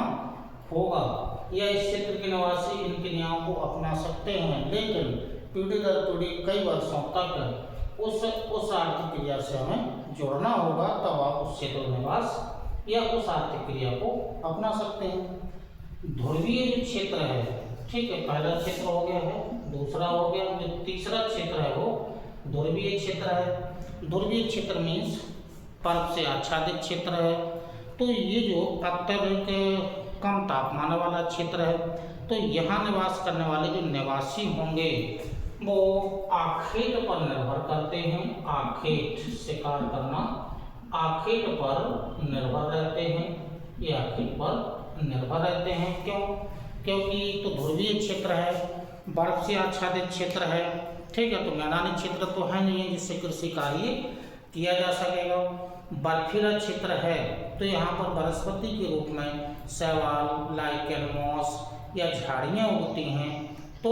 होगा, या इस क्षेत्र के निवासी इन क्रियाओं को अपना सकते हैं लेकिन पीढ़ी दर पीढ़ी कई वर्षों तक उस आर्थिक क्रिया से हमें जोड़ना होगा, तब आप उस क्षेत्र निवास या उस आर्थिक क्रिया को अपना सकते हैं। ध्रुवीय जो क्षेत्र है, ठीक है, पहला क्षेत्र हो गया है, दूसरा हो गया, जो तीसरा क्षेत्र है वो ध्रुवीय क्षेत्र है। ध्रुवीय क्षेत्र मीन्स बर्फ से आच्छादित क्षेत्र है। तो ये जो अत्यधिक कम तापमान वाला क्षेत्र है, तो यहाँ निवास करने वाले जो निवासी होंगे वो आखेट पर निर्भर करते हैं। आखेट शिकार करना, आखेट पर निर्भर रहते हैं, ये आखेट पर निर्भर रहते हैं। क्यों? क्योंकि तो ध्रुवीय क्षेत्र है, बर्फ से आच्छादित क्षेत्र है, ठीक है, तो मैदानी क्षेत्र तो है नहीं है जिससे कृषि कार्य किया जा सकेगा। बर्फीला क्षेत्र है तो यहाँ पर वनस्पति के रूप में शैवाल, लाइकेन, मॉस या झाड़ियाँ उगती हैं। तो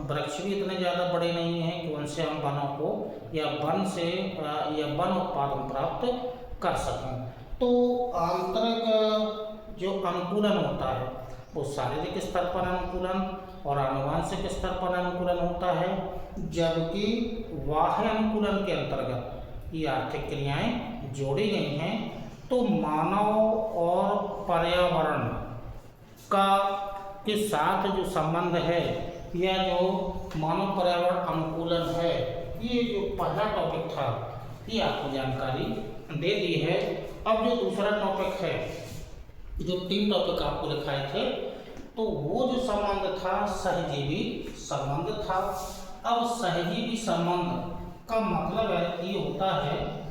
वृक्ष भी इतने ज़्यादा बड़े नहीं हैं कि उनसे हम वनों को या वन उत्पादन प्राप्त कर सकें। तो आंतरिक जो अनुकूलन होता है वो शारीरिक स्तर पर अनुकूलन और आनुवंशिक स्तर पर अनुकूलन होता है, जबकि बाह्य अनुकूलन के अंतर्गत ये आर्थिक क्रियाएं जोड़ी गई हैं। तो मानव और पर्यावरण का के साथ जो संबंध है या जो मानव पर्यावरण अनुकूलन है, ये जो पहला टॉपिक था ये आपको जानकारी दे दी है। अब जो दूसरा टॉपिक है, जो 3 टॉपिक आपको लिखाए थे, तो वो जो संबंध था सहजीवी संबंध था। अब सहजीवी संबंध का मतलब है ये होता है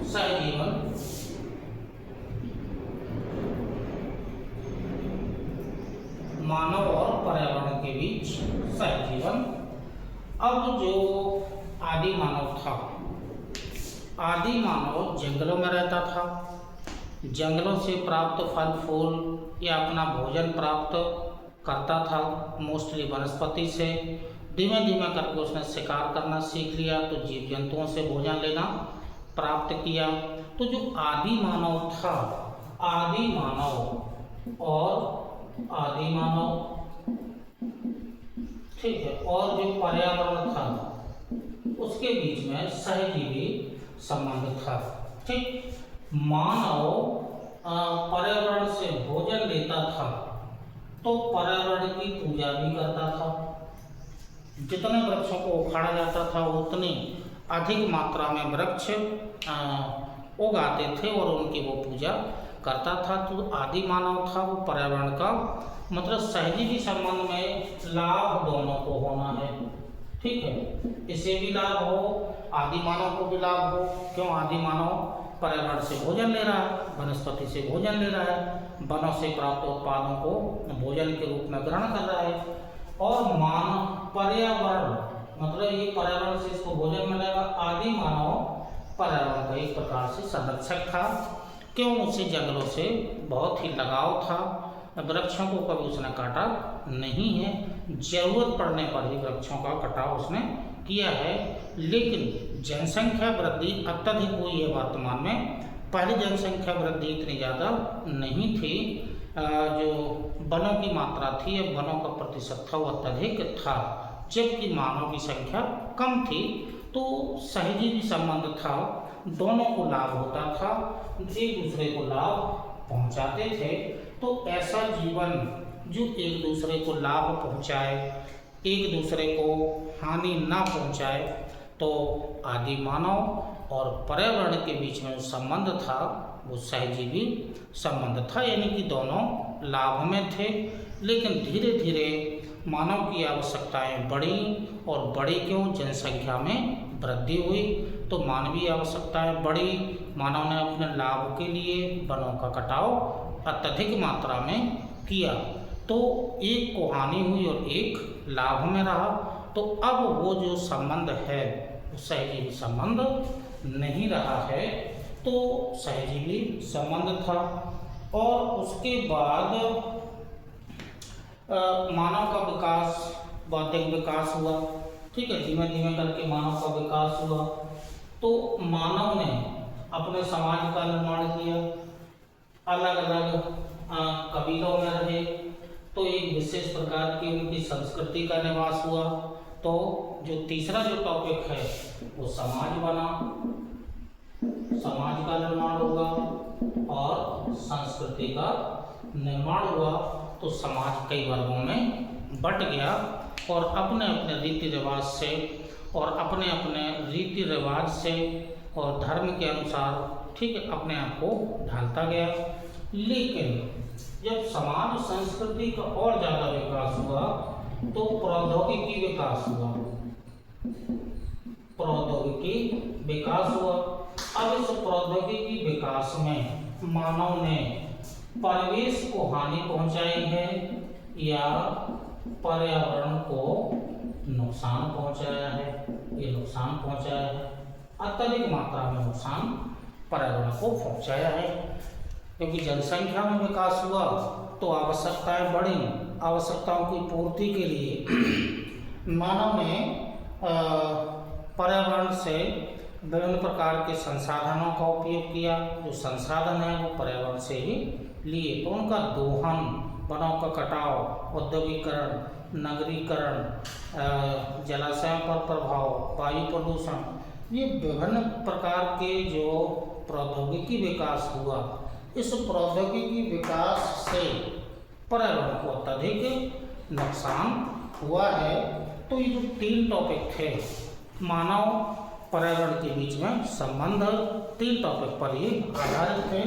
सहजीवन मानव और पर्यावरण के बीच सहजीवन। अब जो आदि मानव था, आदि मानव जंगलों में रहता था, जंगलों से प्राप्त फल फूल या अपना भोजन प्राप्त करता था, मोस्टली वनस्पति से। धीमे धीमे करके उसने शिकार करना सीख लिया, तो जीव जंतुओं से भोजन लेना प्राप्त किया। तो जो आदि मानव था, आदि मानव और आदि मानव, ठीक है, और जो पर्यावरण था उसके बीच में सहजीवी संबंध था। ठीक, मानव पर्यावरण से भोजन लेता था तो पर्यावरण की पूजा भी करता था। जितने वृक्षों को उखाड़ा जाता था उतनी अधिक मात्रा में वृक्ष उगाते थे और उनकी वो पूजा करता था। तो आदि मानव था वो पर्यावरण का, मतलब सहजीवी संबंध में लाभ दोनों को होना है। ठीक है, इसे भी लाभ हो, आदि मानव को भी लाभ हो। क्यों? आदि मानव पर्यावरण से भोजन ले रहा है, वनस्पति से भोजन ले रहा है, वनों से प्राप्त उत्पादों को भोजन के रूप में ग्रहण कर रहा है। और पर्यावरण मतलब ये पर्यावरण से इसको भोजन मिलेगा। आदि मानव पर्यावरण का एक प्रकार से संरक्षक था। क्यों? उसे जंगलों से बहुत ही लगाव था, वृक्षों को कभी उसने काटा नहीं है, जरूरत पड़ने पर ही वृक्षों का कटाव उसने किया है। लेकिन जनसंख्या वृद्धि अत्यधिक हुई है वर्तमान में। पहले जनसंख्या वृद्धि इतनी ज़्यादा नहीं थी, जो वनों की मात्रा थी, अब वनों का प्रतिशत था वो अत्यधिक था, जबकि मानव की संख्या कम थी। तो सहजीवी संबंध था, दोनों को लाभ होता था, एक दूसरे को लाभ पहुंचाते थे। तो ऐसा जीवन जो एक दूसरे को लाभ पहुंचाए, एक दूसरे को हानि ना पहुंचाए, तो आदि मानव और पर्यावरण के बीच में जो संबंध था वो सहजीवी संबंध था, यानी कि दोनों लाभ में थे। लेकिन धीरे धीरे मानव की आवश्यकताएं बढ़ी, और बढ़ी क्यों? जनसंख्या में वृद्धि हुई तो मानवीय आवश्यकताएं बढ़ी। मानव ने अपने लाभ के लिए वनों का कटाव अत्यधिक मात्रा में किया, तो एक को हानि हुई और एक लाभ में रहा। तो अब वो जो संबंध है वो सहजीवी संबंध नहीं रहा है, तो सहजीवी संबंध था। और उसके बाद मानव का विकास, बौद्धिक विकास हुआ। ठीक है, धीमे धीमे करके मानव का विकास हुआ, तो मानव ने अपने समाज का निर्माण किया, अलग अलग कबीलों में रहे, तो एक विशेष प्रकार की उनकी संस्कृति का निवास हुआ। तो जो तीसरा जो टॉपिक है वो समाज बना, समाज का निर्माण हुआ और संस्कृति का निर्माण हुआ। तो समाज कई वर्गों में बट गया और अपने अपने रीति रिवाज से और अपने अपने रीति रिवाज से और धर्म के अनुसार, ठीक है, अपने आप को ढालता गया। लेकिन जब समाज संस्कृति का और ज़्यादा विकास हुआ तो प्रौद्योगिकी विकास हुआ, प्रौद्योगिकी विकास हुआ। अब इस प्रौद्योगिकी विकास में मानव ने परिवेश को हानि पहुंचाई है या पर्यावरण को नुकसान पहुंचाया है? ये नुकसान पहुंचाया है, अत्यधिक मात्रा में नुकसान पर्यावरण को पहुंचाया है। क्योंकि जनसंख्या में विकास हुआ तो आवश्यकताएं बढ़ी, आवश्यकताओं की पूर्ति के लिए मानव ने पर्यावरण से विभिन्न प्रकार के संसाधनों का उपयोग किया। जो संसाधन है वो पर्यावरण से ही लिए, तो उनका दोहन वनों का कटाव, औद्योगिकरण, नगरीकरण, जलाशयों पर प्रभाव, वायु प्रदूषण, ये विभिन्न प्रकार के जो प्रौद्योगिकी विकास हुआ, इस प्रौद्योगिकी विकास से पर्यावरण को अत्यधिक नुकसान हुआ है। तो ये जो 3 टॉपिक थे, मानव पर्यावरण के बीच में संबंध, 3 टॉपिक पर ही आधारित थे।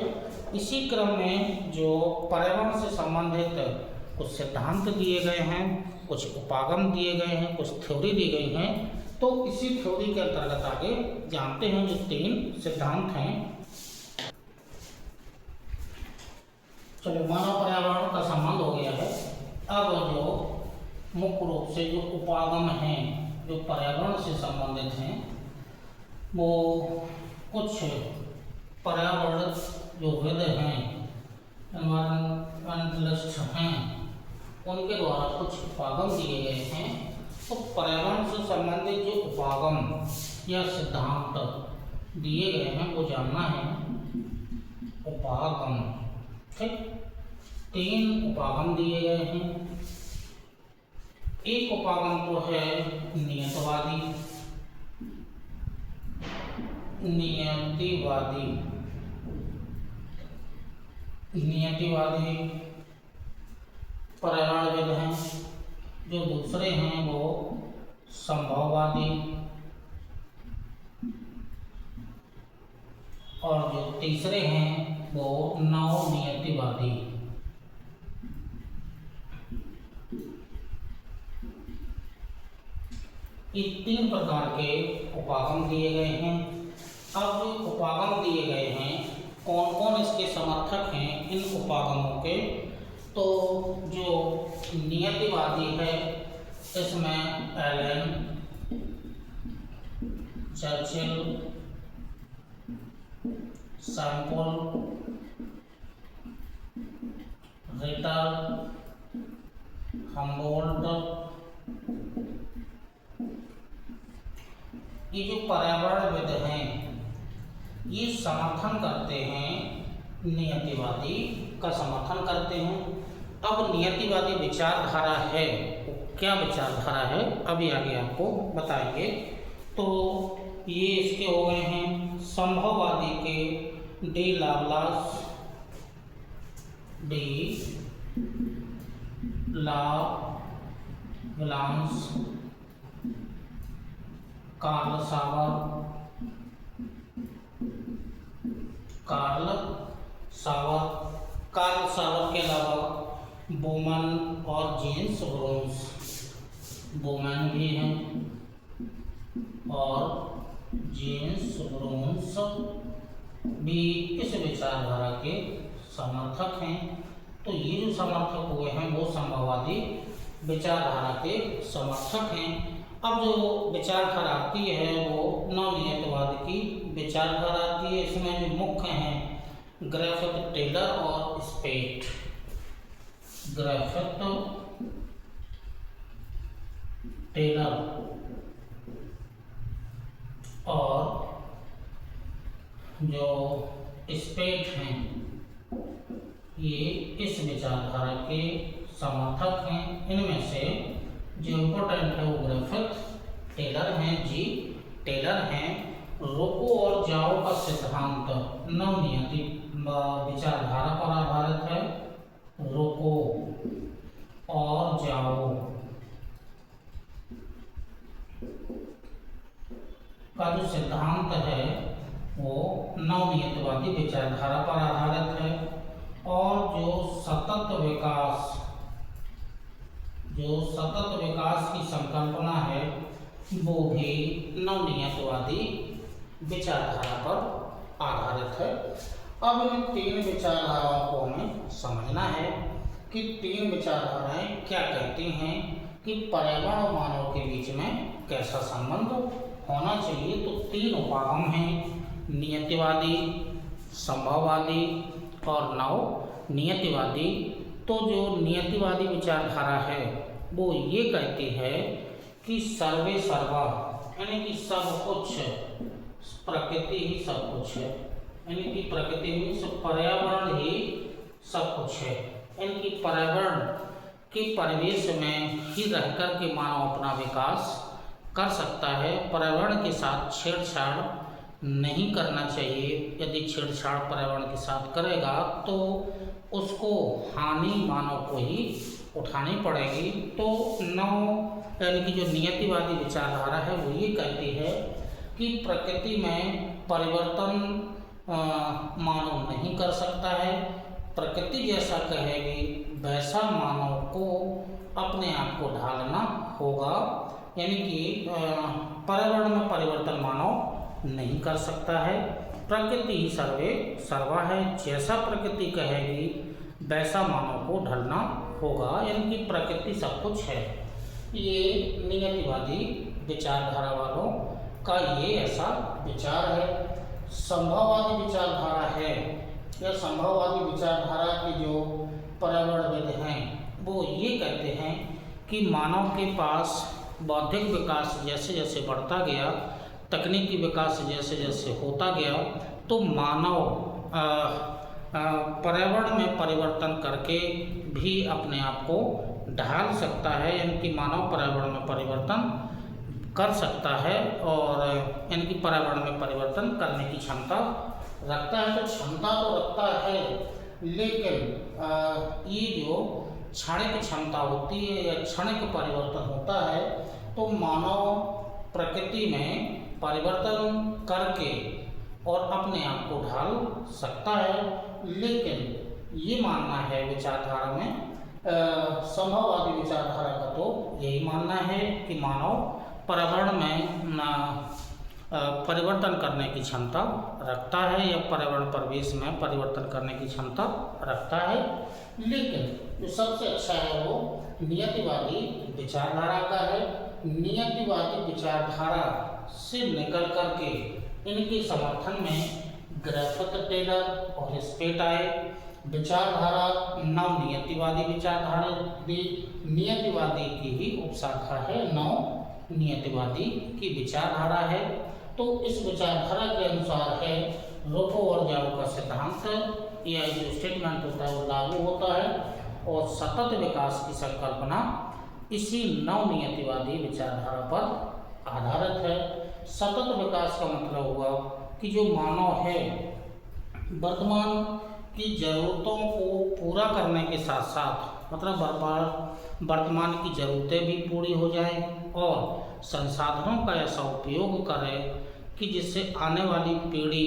इसी क्रम में जो पर्यावरण से संबंधित कुछ सिद्धांत दिए गए हैं, कुछ उपागम दिए गए हैं, कुछ थ्योरी दी गई हैं। तो इसी थ्योरी के अंतर्गत आगे जानते हैं जो 3 सिद्धांत हैं। चलो, मानव पर्यावरण का संबंध हो गया है। अब जो मुख्य रूप से जो उपागम हैं, जो पर्यावरण से संबंधित हैं, वो कुछ पर्यावरण जो विद हैं, एनवायरमेंटलिस्ट हैं, उनके द्वारा कुछ उपागम दिए गए हैं। तो पर्यावरण से संबंधित जो उपागम या सिद्धांत दिए गए हैं वो जानना है। उपागम, ठीक, 3 उपागम दिए गए हैं। एक उपागम तो है नियतिवादी। नियतिवादी पर्यावरणविद हैं। जो दूसरे हैं वो संभववादी, और जो तीसरे हैं वो नवनियतिवादी। ये 3 प्रकार के उपागम दिए गए हैं। अब जो उपागम दिए गए हैं, कौन कौन इसके समर्थक हैं इन उपागमों के? तो जो नियतिवादी है, इसमें Ellen, Churchill, Semple, Ritter, Humboldt, ये जो पर्यावरणविद हैं ये समर्थन करते हैं, नियतिवादी का समर्थन करते हैं। अब नियतिवादी विचारधारा है, क्या विचारधारा है अभी आगे आपको बताएंगे। तो ये इसके हो गए हैं संभववादी के डी लाप्लास, कार्ल सावर के अलावा बोमन और जेम्स ब्रून्स, बोमन भी हैं और जेम्स ब्रून्स भी इस विचारधारा के समर्थक हैं। तो ये जो समर्थक हुए हैं वो संभववादी विचारधारा के समर्थक हैं। अब जो विचारधारा आती है वो नवनियतिवाद की विचारधारा आती है। इसमें जो मुख्य हैं ग्रिफिथ, टेलर और स्पेट। ग्रिफिथ, टेलर और जो स्पेट हैं ये इस विचारधारा के समर्थक हैं। इनमें से जो इम्पोर्टेंट है वो ग्रिफिथ, टेलर हैं, जी टेलर हैं। रोको और जाओ का सिद्धांत नवनियति विचारधारा पर आधारित है। रोको और जाओ का जो सिद्धांत है वो नवनियतिवादी विचारधारा पर आधारित है। और जो सतत विकास की संकल्पना है वो भी नवनियतिवादी विचारधारा पर आधारित है। अब इन 3 विचारधाराओं को हमें समझना है कि 3 विचारधाराएं क्या कहती हैं कि पर्यावरण और मानव के बीच में कैसा संबंध होना चाहिए। तो 3 उपागम हैं, नियतिवादी, संभववादी और नवनियतिवादी। तो जो नियतिवादी विचारधारा है वो ये कहती है कि सर्वे सर्वा, यानी कि सब कुछ, प्रकृति ही सब कुछ है, यानी कि प्रकृति में सब पर्यावरण ही सब कुछ है। इनकी पर्यावरण के परिवेश में ही रहकर के मानव अपना विकास कर सकता है। पर्यावरण के साथ छेड़छाड़ नहीं करना चाहिए। यदि छेड़छाड़ पर्यावरण के साथ करेगा तो उसको हानि मानव को ही उठानी पड़ेगी। तो यानी कि जो नियतिवादी विचारधारा है वो ये कहती है कि प्रकृति में परिवर्तन मानव नहीं कर सकता है। प्रकृति जैसा कहेगी वैसा मानव को अपने आप को ढालना होगा। यानी कि पर्यावरण में परिवर्तन मानव नहीं कर सकता है। प्रकृति ही सर्वे सर्वा है। जैसा प्रकृति कहेगी वैसा मानव को ढलना होगा। यानी कि प्रकृति सब कुछ है। ये नियतिवादी विचारधारा वालों का ये ऐसा विचार है। संभववादी विचारधारा है या संभववादी विचारधारा के जो पर्यावरणविद हैं वो ये कहते हैं कि मानव के पास बौद्धिक विकास जैसे जैसे बढ़ता गया, तकनीकी विकास जैसे जैसे होता गया, तो मानव पर्यावरण में परिवर्तन करके भी अपने आप को ढाल सकता है। यानी कि मानव पर्यावरण में परिवर्तन कर सकता है और इनकी पर्यावरण में परिवर्तन करने की क्षमता रखता है। तो क्षमता तो रखता है, लेकिन ये जो क्षणिक क्षमता होती है या क्षणिक परिवर्तन होता है तो मानव प्रकृति में परिवर्तन करके और अपने आप को ढाल सकता है। लेकिन ये मानना है विचारधारा में, संभववादी विचारधारा का तो यही मानना है कि मानव पर्यावरण में परिवर्तन करने की क्षमता रखता है या पर्यावरण परिवेश में परिवर्तन करने की क्षमता रखता है। लेकिन जो सबसे अच्छा है वो नियतिवादी विचारधारा का है। नियतिवादी विचारधारा से निकल करके इनके समर्थन में ग्रिफिथ, टेलर और स्पेट आए। विचारधारा नव नियतिवादी विचारधारा नियतिवादी की ही उपशाखा है, नव नियतिवादी की विचारधारा है। तो इस विचारधारा के अनुसार है रोको और जाओ का सिद्धांत या जो स्टेटमेंट होता है वो लागू होता है और सतत विकास की संकल्पना इसी नव नियतिवादी विचारधारा पर आधारित है। सतत विकास का मतलब हुआ कि जो मानव है वर्तमान की ज़रूरतों को पूरा करने के साथ साथ मतलब वर्तमान की ज़रूरतें भी पूरी हो जाएं और संसाधनों का ऐसा उपयोग करें कि जिससे आने वाली पीढ़ी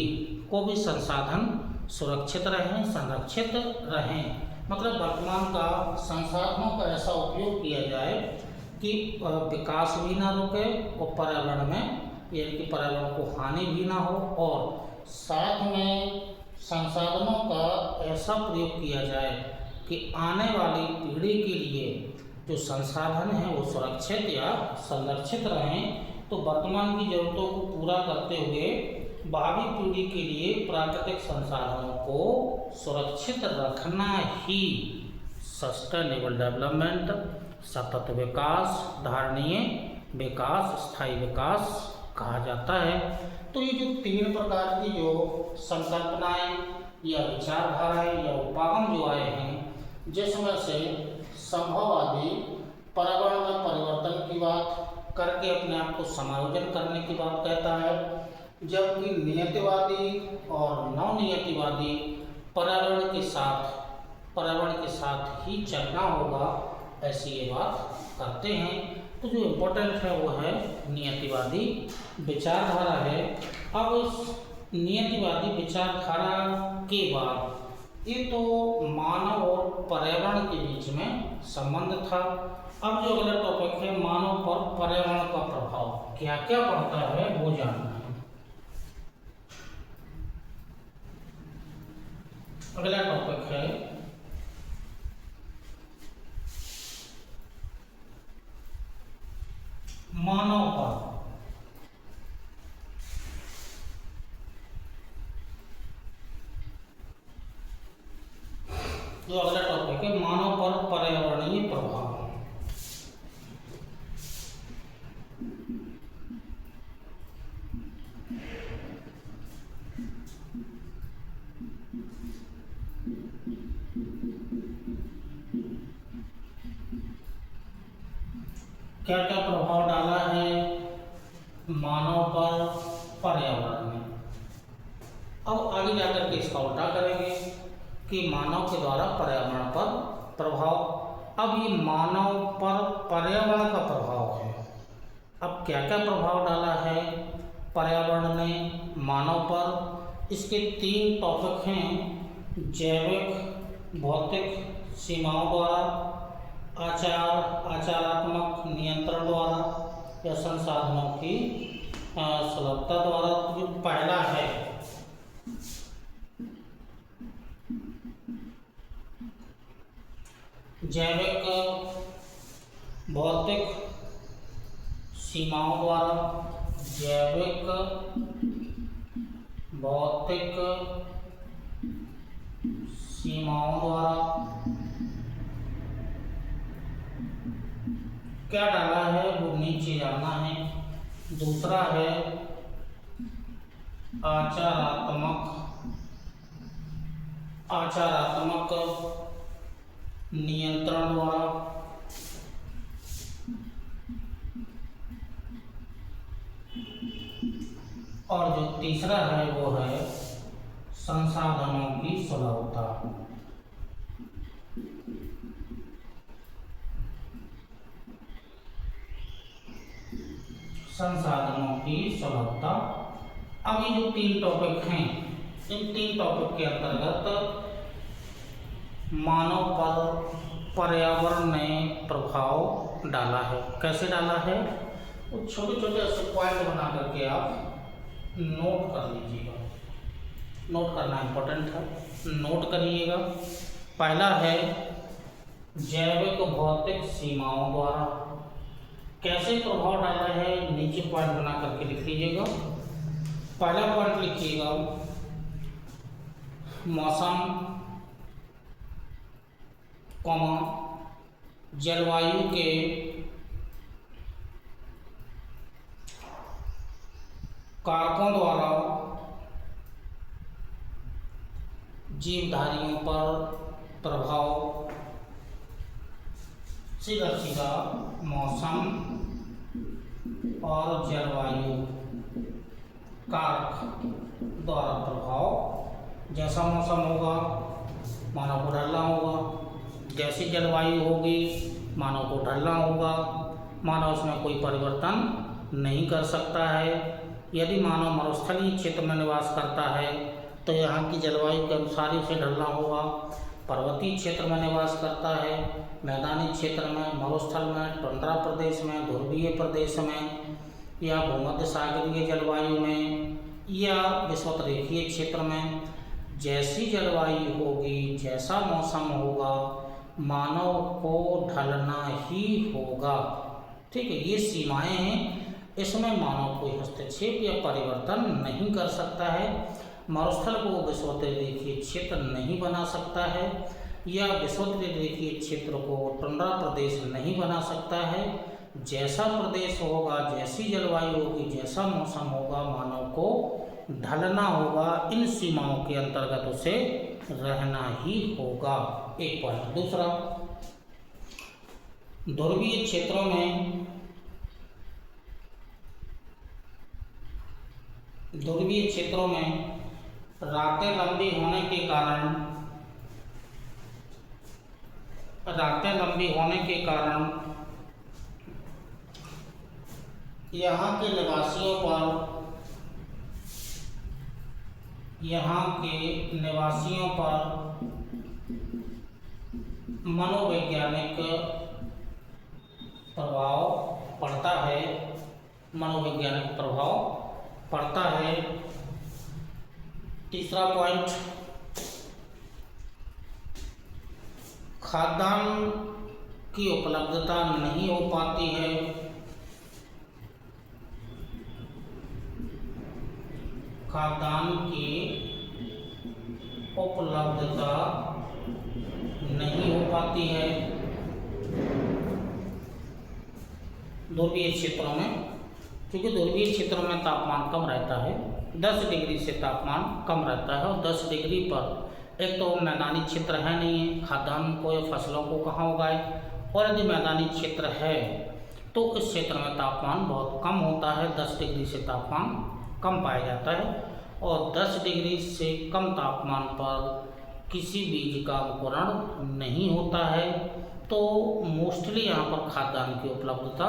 को भी संसाधन सुरक्षित रहें, संरक्षित रहें। मतलब वर्तमान का संसाधनों का ऐसा उपयोग किया जाए कि विकास भी ना रुके और पर्यावरण में यानी कि पर्यावरण को हानि भी ना हो और साथ में संसाधनों का ऐसा प्रयोग किया जाए कि आने वाली पीढ़ी के लिए जो संसाधन हैं वो सुरक्षित या संरक्षित रहें। तो वर्तमान की ज़रूरतों को पूरा करते हुए भावी पीढ़ी के लिए प्राकृतिक संसाधनों को सुरक्षित रखना ही सस्टेनेबल डेवलपमेंट, सतत विकास, धारणीय विकास, स्थायी विकास कहा जाता है। तो ये जो तीन प्रकार की जो संकल्पनाएं या विचारधाराएं या उपागम जो आए हैं, जिसमें से संभववादी पर्यावरण में परिवर्तन की बात करके अपने आप को समायोजन करने की बात कहता है, जबकि नियतिवादी और नवनियतिवादी पर्यावरण के साथ ही चलना होगा ऐसी ये बात करते हैं। तो जो इम्पोर्टेंट है वो है नियतिवादी विचारधारा है। अब इस नियतिवादी विचारधारा के बाद ये तो मानव और पर्यावरण के बीच में संबंध था। अब जो अगला टॉपिक है मानव पर पर्यावरण का प्रभाव क्या क्या पड़ता है वो जानना है। अगला टॉपिक है मानव पर जो अगला टॉपिक है मानव पर पर्यावरणीय प्रभाव। क्या क्या प्रभाव डाला है मानव पर, पर्यावरण ने। अब आगे जाकर के इसका उल्टा करेंगे कि मानव के द्वारा पर्यावरण पर प्रभाव। अब ये मानव पर पर्यावरण का प्रभाव है। अब क्या क्या प्रभाव डाला है पर्यावरण ने मानव पर, इसके 3 टॉपिक हैं। जैविक, भौतिक सीमाओं द्वारा, आचारात्मक नियंत्रण द्वारा या संसाधनों की सुलभता द्वारा। जो पहला है जैविक भौतिक सीमाओं द्वारा, जैविक भौतिक सीमाओं द्वारा क्या डाला है वो नीचे जानना है। दूसरा है आचारात्मक नियंत्रण द्वारा। और जो तीसरा है वो है संसाधनों की सुलभता। संसाधनों की सुलभता। अब ये जो 3 टॉपिक हैं, इन 3 टॉपिक के अंतर्गत मानव पर पर्यावरण ने प्रभाव डाला है। कैसे डाला है वो छोटे छोटे ऐसे पॉइंट बना करके आप नोट कर लीजिएगा। नोट करना इम्पोर्टेंट है, नोट करिएगा। पहला है जैविक भौतिक सीमाओं द्वारा। कैसे प्रभाव डाला है नीचे पॉइंट बना करके लिख लीजिएगा। पहला पॉइंट लिखिएगा मौसम, जलवायु के कारकों द्वारा जीवधारियों पर प्रभाव। सीधा सीधा मौसम और जलवायु कारक द्वारा प्रभाव। जैसा मौसम होगा मानव को ढलना होगा, जैसी जलवायु होगी मानव को ढलना होगा। मानव उसमें कोई परिवर्तन नहीं कर सकता है। यदि मानव मरुस्थलीय क्षेत्र में निवास करता है तो यहाँ की जलवायु के अनुसार ही उसे ढलना होगा। पर्वतीय क्षेत्र में निवास करता है, मैदानी क्षेत्र में, मरुस्थल में, टुंड्रा प्रदेश में, ध्रुवीय प्रदेश में, या भूमध्य सागरीय जलवायु में, या विषुवतरेखीय क्षेत्र में, जैसी जलवायु होगी, जैसा मौसम होगा, मानव को ढलना ही होगा। ठीक है, ये सीमाएं हैं। इसमें मानव कोई हस्तक्षेप या परिवर्तन नहीं कर सकता है। मरुस्थल को विषुवतरेखीय क्षेत्र नहीं बना सकता है, या विषुवतरेखीय क्षेत्र को टुंड्रा प्रदेश नहीं बना सकता है। जैसा प्रदेश होगा, जैसी जलवायु होगी, जैसा मौसम होगा, मानव को ढलना होगा। इन सीमाओं के अंतर्गत उसे रहना ही होगा। एक पॉइंट। दूसरा, ध्रुवीय क्षेत्रों में रातें लंबी होने के कारण यहाँ के निवासियों पर मनोवैज्ञानिक प्रभाव पड़ता है। तीसरा पॉइंट, खाद्यान्न की उपलब्धता नहीं हो पाती है। खाद्यान्न की उपलब्धता नहीं हो पाती है ध्रुवीय क्षेत्रों में, क्योंकि ध्रुवीय क्षेत्रों में तापमान कम रहता है। 10 डिग्री से तापमान कम रहता है, और 10 डिग्री पर एक तो मैदानी क्षेत्र है नहीं है, खाद्यान्न को या फसलों को कहाँ उगाए, और यदि मैदानी क्षेत्र है तो इस क्षेत्र में तापमान बहुत कम होता है, 10 डिग्री से तापमान कम पाया जाता है। और 10 डिग्री से कम तापमान पर किसी बीज का अंकुरण नहीं होता है, तो मोस्टली यहाँ पर खाद्यान्न की उपलब्धता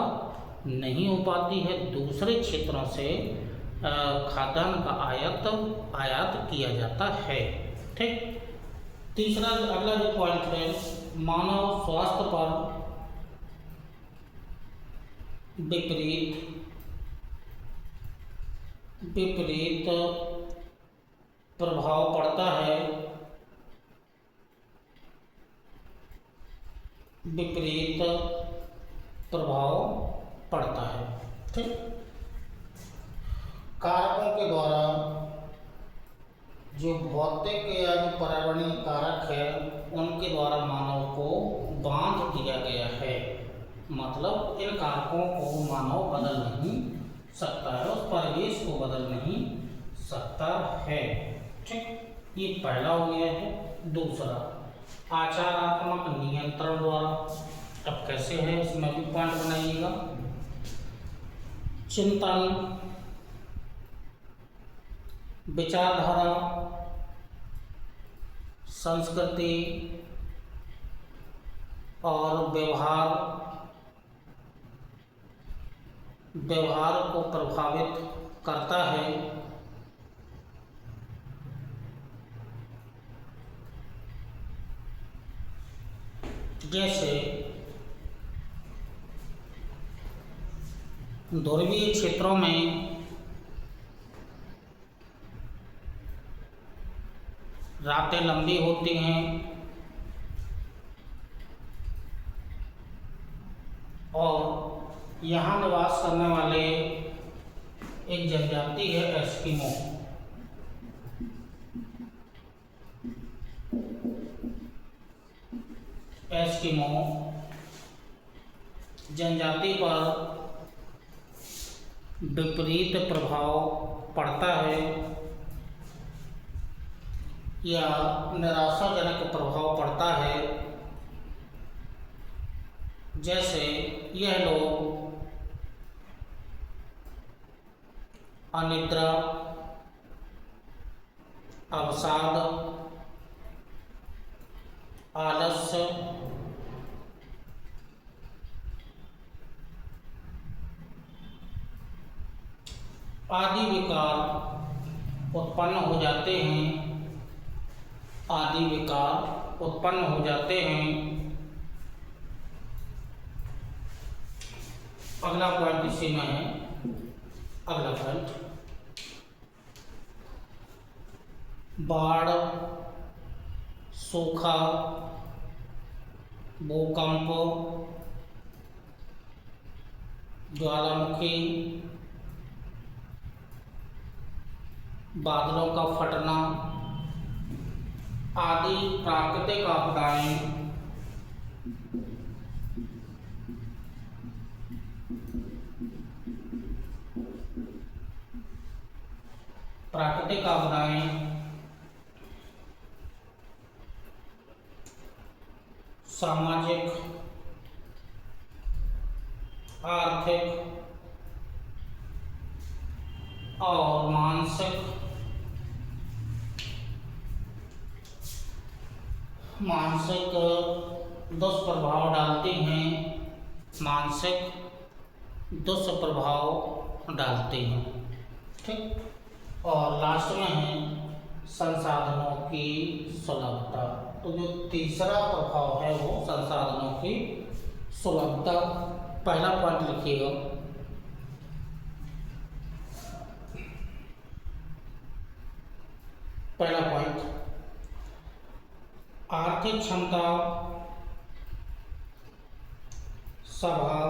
नहीं हो पाती है। दूसरे क्षेत्रों से खाद्यान्न का आयात किया जाता है। ठीक। तीसरा अगला जो पॉइंट है, मानव स्वास्थ्य पर विपरीत प्रभाव पड़ता है। विपरीत प्रभाव पड़ता है। ठीक। कारकों के द्वारा, जो भौतिक या जो पर्यावरणीय कारक है उनके द्वारा मानव को बांध दिया गया है। मतलब इन कारकों को मानव बदल नहीं सकता है, उस परिवेश को बदल नहीं सकता है। ठीक। ये पहला हो गया है। दूसरा, आचारात्मक नियंत्रण द्वारा। अब कैसे है, इसमें भी पॉइंट बनाइएगा। चिंतन, विचारधारा, संस्कृति और व्यवहार को प्रभावित करता है। जैसे ध्रुवीय क्षेत्रों में रातें लंबी होती हैं और यहाँ निवास करने वाले एक जनजाति है एस्किमो। एस्किमो जनजाति पर विपरीत प्रभाव पड़ता है या निराशाजनक प्रभाव पड़ता है। जैसे यह लोग अनिद्रा, अवसाद, आलस्य, आदि विकार उत्पन्न हो जाते हैं। आदि विकार उत्पन्न हो जाते हैं। अगला पॉइंट इसी में है। अगला पॉइंट, बाढ़, सूखा, भूकंप, ज्वालामुखी, बादलों का फटना आदि प्राकृतिक आपदाएं सामाजिक, आर्थिक और मानसिक दुष्प्रभाव डालती हैं। मानसिक दुष्प्रभाव डालती हैं। ठीक। और लास्ट में है संसाधनों की सुलभता। तो जो तीसरा प्रभाव है वो संसाधनों की सुलभता। पहला पॉइंट लिखिएगा, पहला पॉइंट, आर्थिक क्षमता, सभा,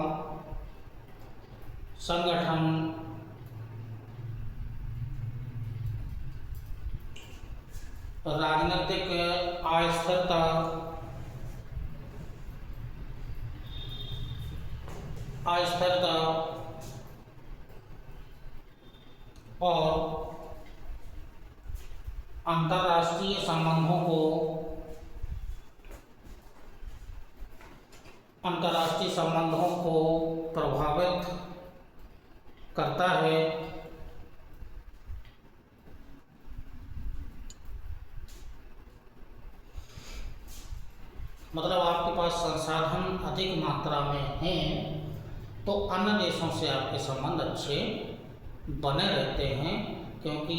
संगठन, राजनीतिक अस्थिरता, और अंतर्राष्ट्रीय संबंधों को अंतर्राष्ट्रीय संबंधों को प्रभावित करता है। मतलब आपके पास संसाधन अधिक मात्रा में हैं तो अन्य देशों से आपके संबंध अच्छे बने रहते हैं, क्योंकि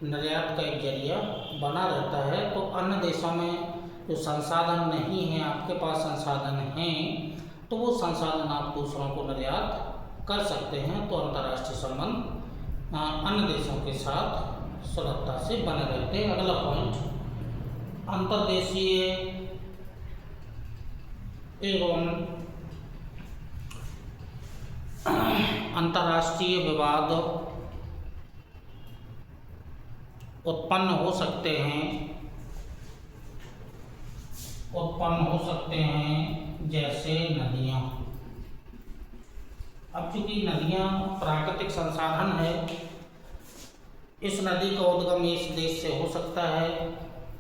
निर्यात का एक जरिया बना रहता है। तो अन्य देशों में जो संसाधन नहीं है, आपके पास संसाधन हैं, तो वो संसाधन आप दूसरों को निर्यात कर सकते हैं। तो अंतर्राष्ट्रीय संबंध अन्य देशों के साथ सुलभता से बने रहते हैं। अगला पॉइंट, अंतर्देशीय एवं अंतर्राष्ट्रीय विवाद उत्पन्न हो सकते हैं जैसे नदियाँ। अब चूंकि नदियाँ प्राकृतिक संसाधन है, इस नदी का उद्गम इस देश से हो सकता है,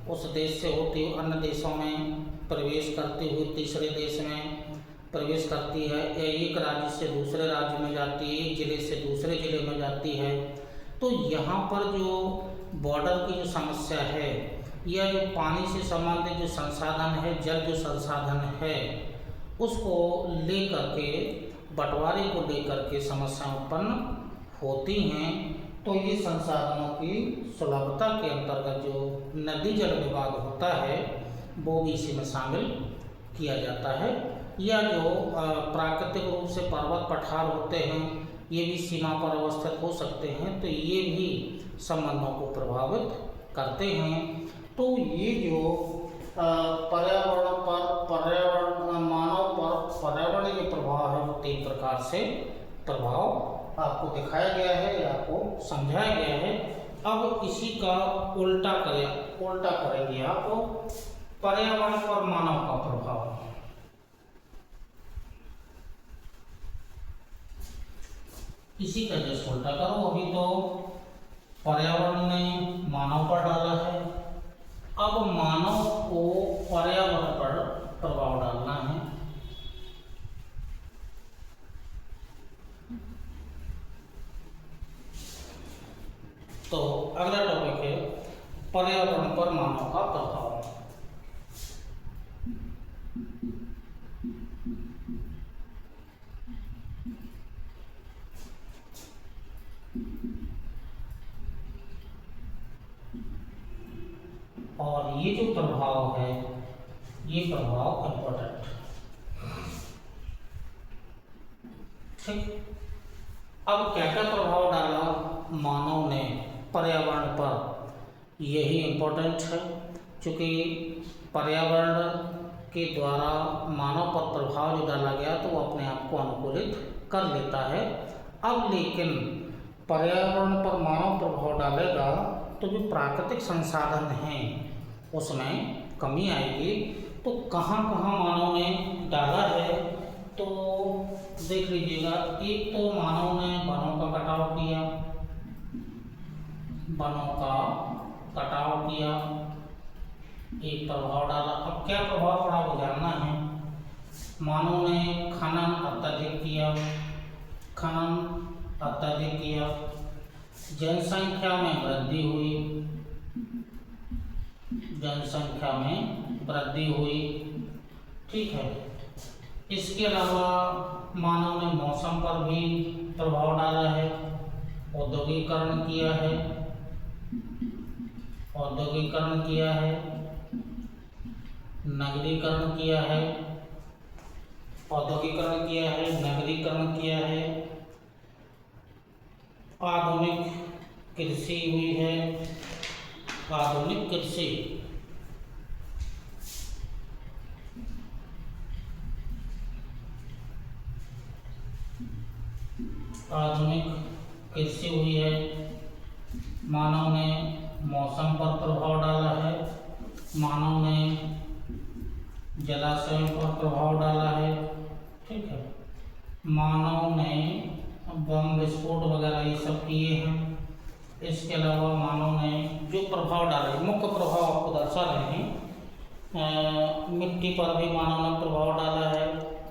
उस देश से होती हुई अन्य देशों में प्रवेश करती हुई तीसरे देश में प्रवेश करती है, या एक राज्य से दूसरे राज्य में जाती है, एक जिले से दूसरे जिले में जाती है। तो यहाँ पर जो बॉर्डर की जो समस्या है, या जो पानी से संबंधित जो संसाधन है, जल जो संसाधन है, उसको लेकर के, बंटवारे को लेकर के समस्याएं उत्पन्न होती हैं। तो ये संसाधनों की सुलभता के अंतर्गत जो नदी जल विवाद होता है वो भी इसी में शामिल किया जाता है। या जो प्राकृतिक रूप से पर्वत पठार होते हैं, ये भी सीमा पर अवस्थित हो सकते हैं, तो ये भी संबंधों को प्रभावित करते हैं। तो ये जो मानव पर पर्यावरणीय प्रभाव है, वो 3 प्रकार से प्रभाव आपको दिखाया गया है, आपको समझाया गया है। अब इसी का उल्टा करेंगे आप, पर्यावरण पर मानव का प्रभाव। इसी का जैसे उल्टा करो, अभी तो पर्यावरण ने मानव पर डाला है, अब मानव को पर्यावरण पर प्रभाव डालना है। तो अगला टॉपिक है पर्यावरण पर मानव का प्रभाव। और ये जो प्रभाव है, ये प्रभाव इम्पोर्टेंट, ठीक। अब क्या क्या प्रभाव डाला मानव ने पर्यावरण पर, यही इम्पोर्टेंट है। क्योंकि पर्यावरण के द्वारा मानव पर प्रभाव जो डाला गया तो वो अपने आप को अनुकूलित कर लेता है। अब लेकिन पर्यावरण पर मानव प्रभाव डालेगा तो जो प्राकृतिक संसाधन हैं उसमें कमी आएगी। तो कहाँ कहाँ मानव ने डाला है, तो देख लीजिएगा। एक तो मानव ने वनों का कटाव किया, एक प्रभाव डाला। अब क्या प्रभाव पड़ा वो जानना है। मानव ने खनन अत्यधिक किया, जनसंख्या में वृद्धि हुई, ठीक है। इसके अलावा मानव ने मौसम पर भी प्रभाव डाला है, औद्योगिकरण किया है, नगरीकरण किया है, आधुनिक कृषि हुई है, आधुनिक कृषि हुई है। मानव ने मौसम पर प्रभाव डाला है, मानव ने जलाशयों पर प्रभाव डाला है, ठीक है। मानव ने बम विस्फोट वगैरह ये सब किए हैं। इसके अलावा मानव ने जो प्रभाव डाले, मुख्य प्रभाव आपको दर्शा रहे हैं। मिट्टी पर भी मानव ने प्रभाव डाला है,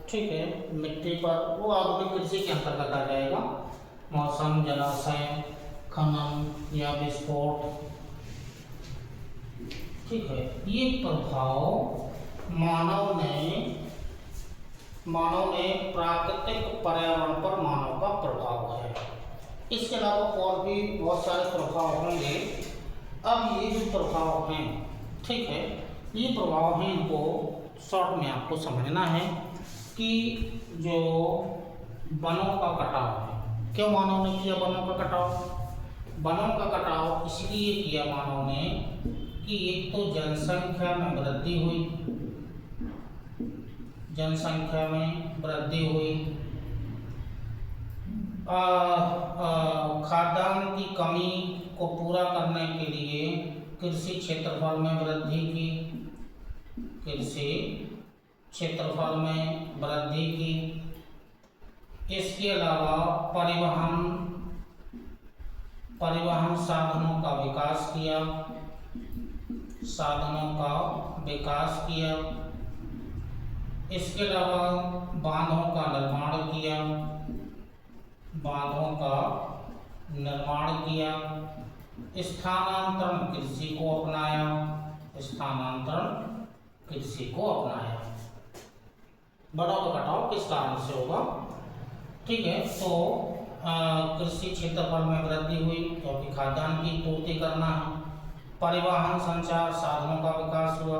ठीक है, मिट्टी पर, वो आधुनिक कृषि के अंतर्गत आ जाएगा। मौसम, जलाशय, खनन या विस्फोट, ठीक है, ये प्रभाव मानव ने प्राकृतिक पर्यावरण पर मानव का प्रभाव है। इसके अलावा और भी बहुत सारे प्रभाव होंगे। अब ये जो प्रभाव हैं, ठीक है, ये प्रभाव हैं, इनको शॉर्ट में आपको समझना है कि जो वनों का कटाव है, क्यों मानव ने किया वनों का कटाव? वनों का कटाव इसलिए किया मानव ने कि एक तो जनसंख्या में वृद्धि हुई, जनसंख्या में वृद्धि हुई, खाद्यान्न की कमी को पूरा करने के लिए कृषि क्षेत्रफल में वृद्धि की, कृषि क्षेत्रफल में वृद्धि की। इसके अलावा परिवहन साधनों का विकास किया, साधनों का विकास किया। इसके अलावा बांधों का निर्माण किया, बांधों का निर्माण किया। स्थानांतरण कृषि को अपनाया, स्थानांतरण कृषि को अपनाया। वनों का कटाव किस कारण से होगा? ठीक है, तो कृषि क्षेत्रफल में वृद्धि हुई क्योंकि खाद्यान्न की पूर्ति करना है। परिवहन संचार साधनों का विकास हुआ,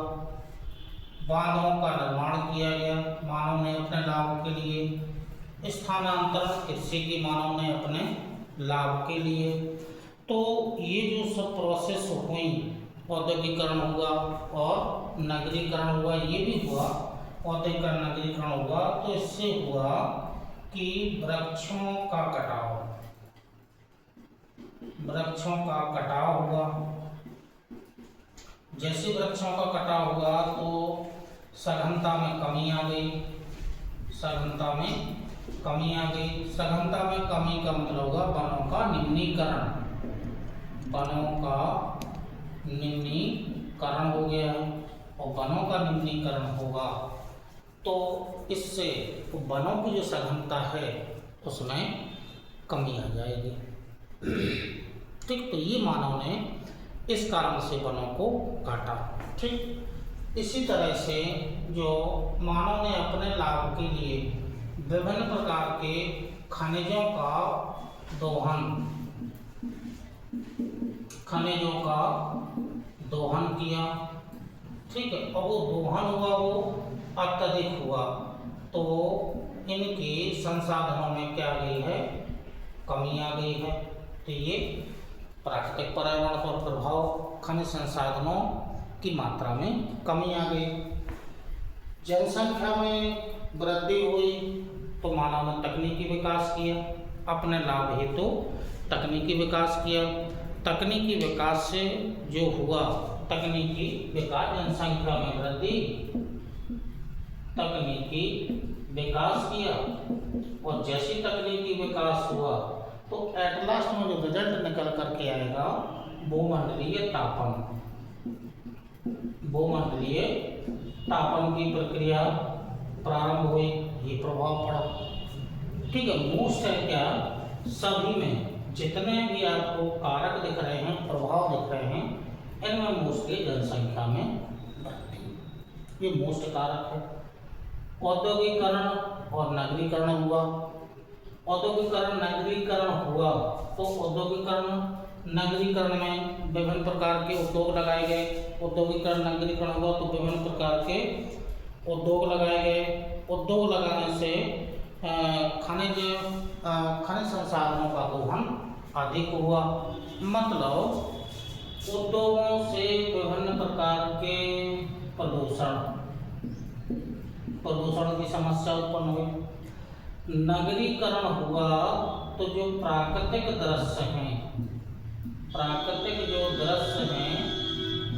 बांधों का निर्माण किया गया मानव ने अपने लाभ के लिए, स्थानांतरण कृषि की मानव ने अपने लाभ के लिए। तो ये जो सब प्रोसेस हुई, औद्योगिकरण हुआ और नगरीकरण हुआ, ये भी हुआ, औद्योगिकरण नगरीकरण हुआ, तो इससे हुआ कि वृक्षों का कटाव हुआ। जैसे वृक्षों का कटाव हुआ तो सघनता में कमी आ गई, सघनता में कमी आ गई। सघनता में कमी का मतलब होगा वनों का निम्नीकरण, वनों का निम्नीकरण हो गया है। और वनों का निम्नीकरण होगा तो इससे वनों की जो सघनता है उसमें कमी आ जाएगी। ठीक, तो ये मानव ने इस कारण से वनों को काटा। ठीक, इसी तरह से जो मानव ने अपने लाभ के लिए विभिन्न प्रकार के खनिजों का दोहन किया। ठीक है, और वो दोहन हुआ, वो अत्यधिक हुआ, तो इनके संसाधनों में क्या गई है? कमी आ गई है। तो ये प्राकृतिक पर्यावरण पर प्रभाव, खनिज संसाधनों की मात्रा में कमी आ गई। जनसंख्या में वृद्धि हुई तो मानव ने तकनीकी विकास किया, अपने लाभ हेतु तकनीकी विकास किया। तकनीकी विकास से जो हुआ, तकनीकी विकास, जनसंख्या में वृद्धि, तकनीकी विकास किया, और जैसे तकनीकी विकास हुआ तो एट लास्ट में जो रिजल्ट निकल करके आएगा भूमंडलीय तापन, भूमंडलीय तापन की प्रक्रिया प्रारंभ हुई, ये प्रभाव पड़ा। ठीक है, मोस्ट है क्या, सभी में जितने भी आपको कारक दिख रहे हैं, प्रभाव दिख रहे हैं, इनमें मोस्टली जनसंख्या में वृद्धि, ये मोस्ट कारक है। औद्योगिकरण और नगरीकरण हुआ, औद्योगिकरण नगरीकरण हुआ तो औद्योगिकरण नगरीकरण में विभिन्न प्रकार के उद्योग लगाए गए। औद्योगिकरण नगरीकरण हुआ तो विभिन्न प्रकार के उद्योग लगाए गए। उद्योग लगाने से खनिज संसाधनों का दोहन अधिक हुआ, मतलब उद्योगों से विभिन्न प्रकार के प्रदूषण की समस्या उत्पन्न हुई। नगरीकरण हुआ तो जो प्राकृतिक दृश्य हैं, प्राकृतिक जो दृश्य हैं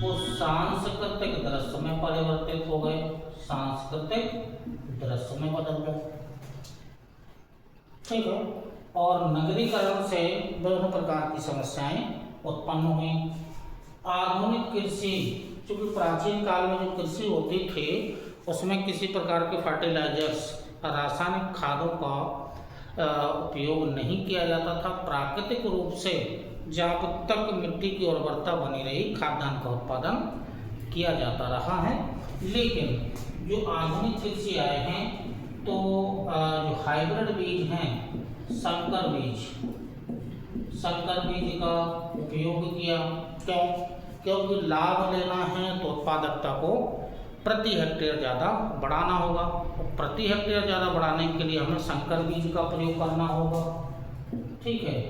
वो सांस्कृतिक दृश्य में परिवर्तित हो गए, सांस्कृतिक दृश्य में बदल गए। ठीक है, और नगरीकरण से विभिन्न प्रकार की समस्याएं उत्पन्न हुई। आधुनिक कृषि, चूंकि प्राचीन काल में जो कृषि होती थी उसमें किसी प्रकार के फर्टिलाइजर्स रासायनिक खादों का उपयोग नहीं किया जाता था। प्राकृतिक रूप से जब तक मिट्टी की उर्वरता बनी रही, खाद्यान्न का उत्पादन किया जाता रहा है। लेकिन जो आधुनिक कृषि आए हैं तो जो हाइब्रिड बीज हैं, संकर बीज का उपयोग किया। क्यों? क्योंकि लाभ लेना है तो उत्पादकता को प्रति हेक्टेयर ज़्यादा बढ़ाना होगा। प्रति हेक्टेयर ज़्यादा बढ़ाने के लिए हमें संकर बीज का प्रयोग करना होगा। ठीक है,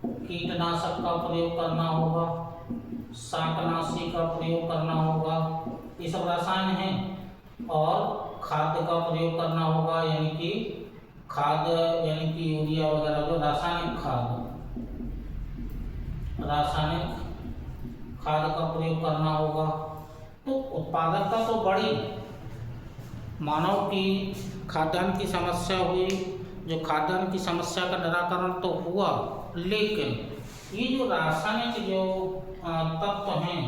कीटनाशक का प्रयोग करना होगा, शाकनाशी का प्रयोग करना होगा, ये सब रसायन हैं। और खाद्य का प्रयोग करना होगा, यानी कि खाद्य यानी कि यूरिया वगैरह, जो रासायनिक खाद का प्रयोग करना होगा। तो उत्पादकता तो बढ़ी, मानव की खाद्यान्न की समस्या हुई, जो खाद्यान्न की समस्या का निराकरण तो हुआ, लेकिन ये जो रासायनिक जो तत्व हैं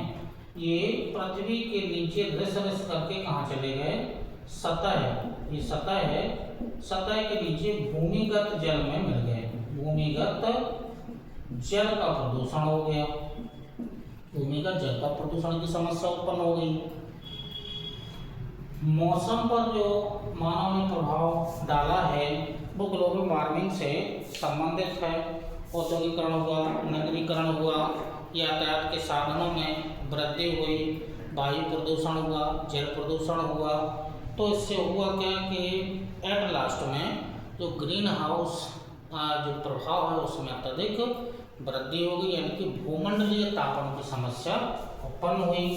ये पृथ्वी के नीचे रिस करके कहाँ चले गए? सतह, ये सतह है, सतह के नीचे भूमिगत जल में मिल गए। भूमिगत जल का प्रदूषण हो गया, भूमिगत जल का प्रदूषण की समस्या उत्पन्न हो गई। मौसम पर जो मानव ने प्रभाव डाला है वो ग्लोबल वार्मिंग से संबंधित है। औद्योगिकरण हुआ, नगरीकरण हुआ, यातायात के साधनों में वृद्धि हुई, वायु प्रदूषण हुआ, जल प्रदूषण हुआ। तो इससे हुआ क्या कि एट लास्ट में जो ग्रीन हाउस जो प्रभाव है उसमें अत्यधिक वृद्धि हो गई, यानी कि भूमंडलीय तापन की समस्या उत्पन्न हुई।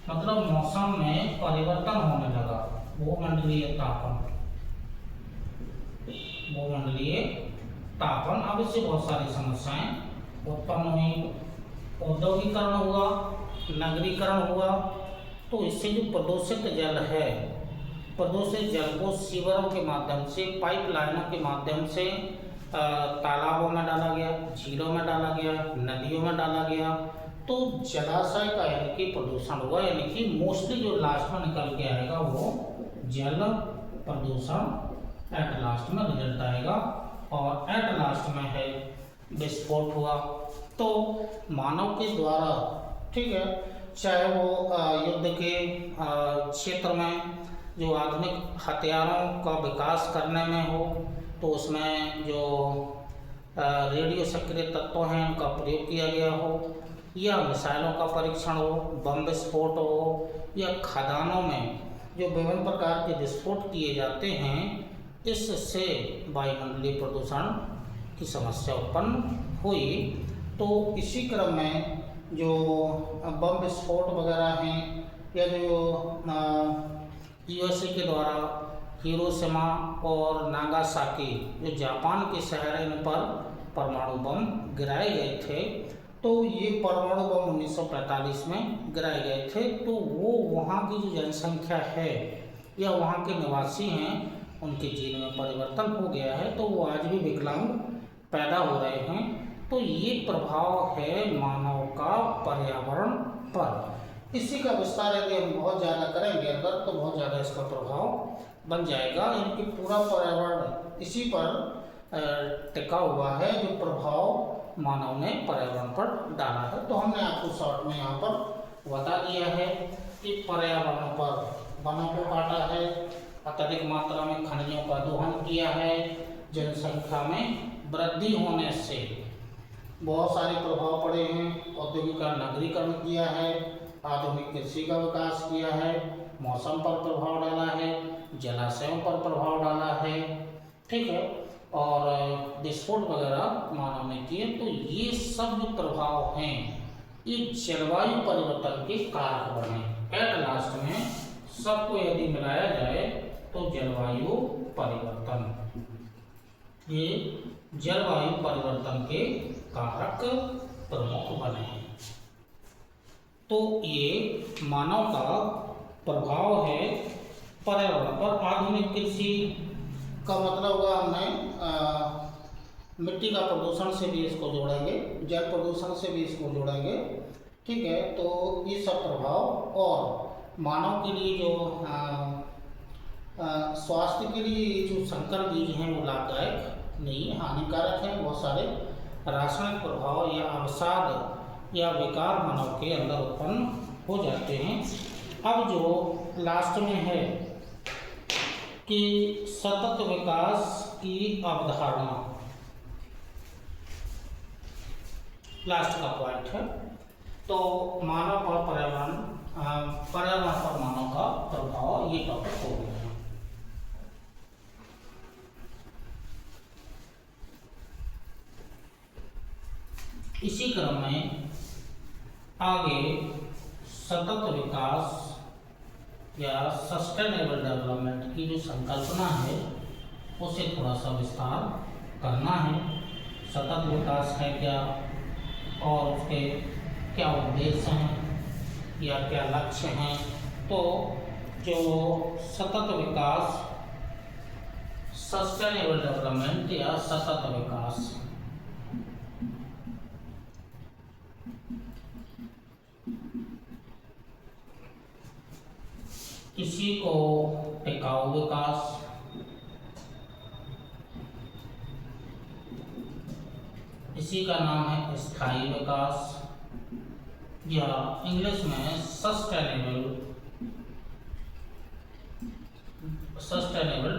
मतलब मौसम में परिवर्तन होने लगा। भूमंडलीय तापन, अब इससे बहुत सारी समस्याएं उत्पन्न हुई। औद्योगिकरण हुआ, नगरीकरण हुआ, तो इससे जो प्रदूषित जल है, प्रदूषित जल को सीवरों के माध्यम से, पाइपलाइनों के माध्यम से तालाबों में डाला गया, झीलों में डाला गया, नदियों में डाला गया। तो जलाशय का यानी कि प्रदूषण हुआ, यानी कि मोस्टली जो लास्ट में निकल के आएगा वो जल प्रदूषण एट लास्ट में रिजल्ट आएगा। और एट लास्ट में है विस्फोट हुआ। तो मानव के द्वारा, ठीक है, चाहे वो युद्ध के क्षेत्र में जो आधुनिक हथियारों का विकास करने में हो, तो उसमें जो रेडियो सक्रिय तत्व हैं उनका प्रयोग किया गया हो, या मिसाइलों का परीक्षण हो, बम विस्फोट हो, या खदानों में जो विभिन्न प्रकार के विस्फोट किए जाते हैं, इससे वायुमंडलीय प्रदूषण की समस्या उत्पन्न हुई। तो इसी क्रम में जो बम विस्फोट वगैरह हैं, या जो यूएसए के द्वारा हिरोशिमा और नागासाकी जो जापान के शहर हैं, इन पर परमाणु बम गिराए गए थे। तो ये परमाणु बम 1945 में गिराए गए थे। तो वो वहाँ की जो जनसंख्या है या वहाँ के निवासी हैं, उनके जीवन में परिवर्तन हो गया है। तो वो आज भी विकलांग पैदा हो रहे हैं। तो ये प्रभाव है मानव का पर्यावरण पर। इसी का विस्तार यदि हम बहुत ज़्यादा करेंगे अगर, तो बहुत ज़्यादा इसका प्रभाव बन जाएगा। इनकी पूरा पर्यावरण इसी पर टिका हुआ है, जो प्रभाव मानव ने पर्यावरण पर डाला है। तो हमने आपको शॉर्ट में यहाँ पर बता दिया है कि पर्यावरण पर वनों को काटा है, अत्यधिक मात्रा में खनिजों का दोहन किया है, जनसंख्या में वृद्धि होने से बहुत सारे प्रभाव पड़े हैं, औद्योगिकरण नगरीकरण किया है, आधुनिक कृषि का विकास किया है, मौसम पर प्रभाव डाला है, जलाशयों पर प्रभाव डाला है, ठीक है, और विस्फोट वगैरह मानव ने किए। तो ये सब जो प्रभाव हैं ये जलवायु परिवर्तन के कारक बने। एट लास्ट में सबको यदि मिलाया जाए तो जलवायु परिवर्तन, ये जलवायु परिवर्तन के कारक प्रमुख बने हैं। तो ये मानव का प्रभाव है पर्यावरण पर। आधुनिक कृषि का मतलब हुआ हमने मिट्टी का प्रदूषण से भी इसको जोड़ेंगे, जल प्रदूषण से भी इसको जोड़ेंगे, ठीक है। तो ये सब प्रभाव और मानव के लिए जो स्वास्थ्य के लिए ये जो संकर बीज हैं वो लाभदायक नहीं है, हानिकारक है। बहुत सारे रासायनिक प्रभाव या अवसाद या विकार मानव के अंदर उत्पन्न हो जाते हैं। अब जो लास्ट में है कि सतत विकास की अवधारणा, लास्ट का पॉइंट है। तो मानव और पर्यावरण पर मानव का प्रभाव, ये टॉपिक हो गया है। इसी क्रम में आगे सतत विकास या सस्टेनेबल डेवलपमेंट की जो संकल्पना है उसे थोड़ा सा विस्तार करना है। सतत विकास है क्या और उसके क्या उद्देश्य हैं या क्या लक्ष्य हैं। तो जो सतत विकास, सस्टेनेबल डेवलपमेंट या सतत विकास, इसी को टिकाऊ विकास, इसी का नाम है स्थायी विकास या इंग्लिश में सस्टेनेबल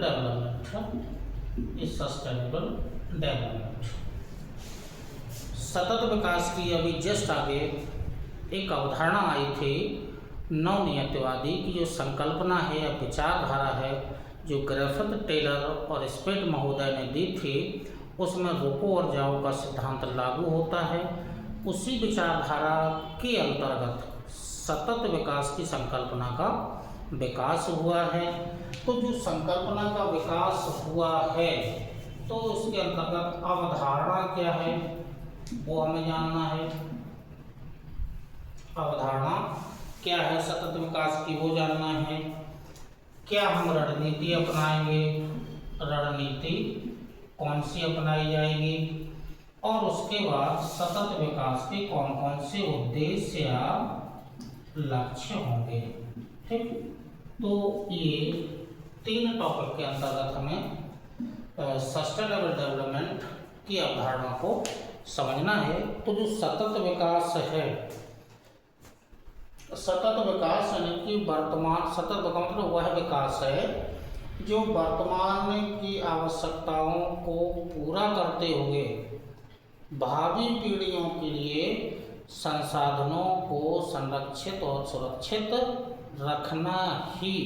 डेवलपमेंट। इस सस्टेनेबल डेवलपमेंट, सतत विकास की अभी जस्ट आगे एक अवधारणा आई थी नवनियतिवादी की जो संकल्पना है या विचारधारा है जो ग्रिफिथ, टेलर और स्पेड महोदय ने दी थी, उसमें रोको और जाओ का सिद्धांत लागू होता है। उसी विचारधारा के अंतर्गत सतत विकास की संकल्पना का विकास हुआ है। तो जो संकल्पना का विकास हुआ है तो उसके अंतर्गत अवधारणा क्या है वो हमें जानना है। अवधारणा क्या है सतत विकास की वो जानना है। क्या हम रणनीति अपनाएंगे, रणनीति कौन सी अपनाई जाएगी, और उसके बाद सतत विकास के कौन कौन से उद्देश्य या लक्ष्य होंगे। ठीक, तो ये 3 टॉपिक के अंतर्गत हमें सस्टेनेबल डेवलपमेंट की अवधारणा को समझना है। तो जो सतत विकास है, सतत विकास यानी कि वर्तमान, सतत विकास मतलब वह विकास है जो वर्तमान की आवश्यकताओं को पूरा करते हुए भावी पीढ़ियों के लिए संसाधनों को संरक्षित और सुरक्षित रखना ही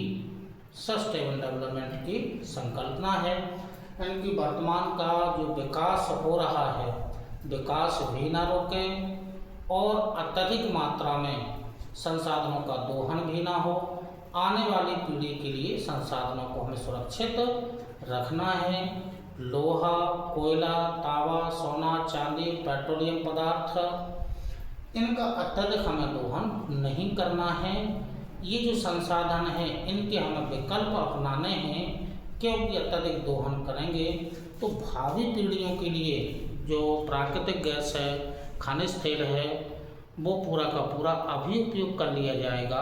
सस्टेनेबल डेवलपमेंट की संकल्पना है। यानी कि वर्तमान का जो विकास हो रहा है, विकास भी ना रोके और अत्यधिक मात्रा में संसाधनों का दोहन भी ना हो। आने वाली पीढ़ी के लिए संसाधनों को हमें सुरक्षित रखना है। लोहा, कोयला, तांबा, सोना, चांदी, पेट्रोलियम पदार्थ, इनका अत्यधिक हमें दोहन नहीं करना है। ये जो संसाधन हैं इनके हमें विकल्प अपनाने हैं, क्योंकि अत्यधिक दोहन करेंगे तो भावी पीढ़ियों के लिए जो प्राकृतिक गैस है, खनिज तेल है, वो पूरा का पूरा अभी उपयोग कर लिया जाएगा।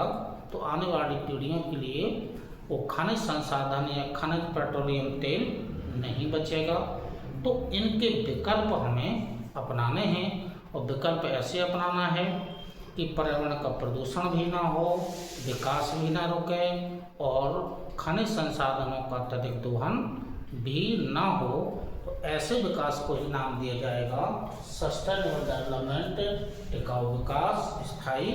तो आने वाली पीढ़ियों के लिए वो खनिज संसाधन या खनिज पेट्रोलियम तेल नहीं बचेगा। तो इनके विकल्प हमें अपनाने हैं और विकल्प ऐसे अपनाना है कि पर्यावरण का प्रदूषण भी ना हो, विकास भी ना रुके और खनिज संसाधनों का अत्यधिक दोहन भी ना हो। तो ऐसे विकास को ही नाम दिया जाएगा सस्टेनेबल डेवलपमेंट, टिकाऊ विकास, स्थायी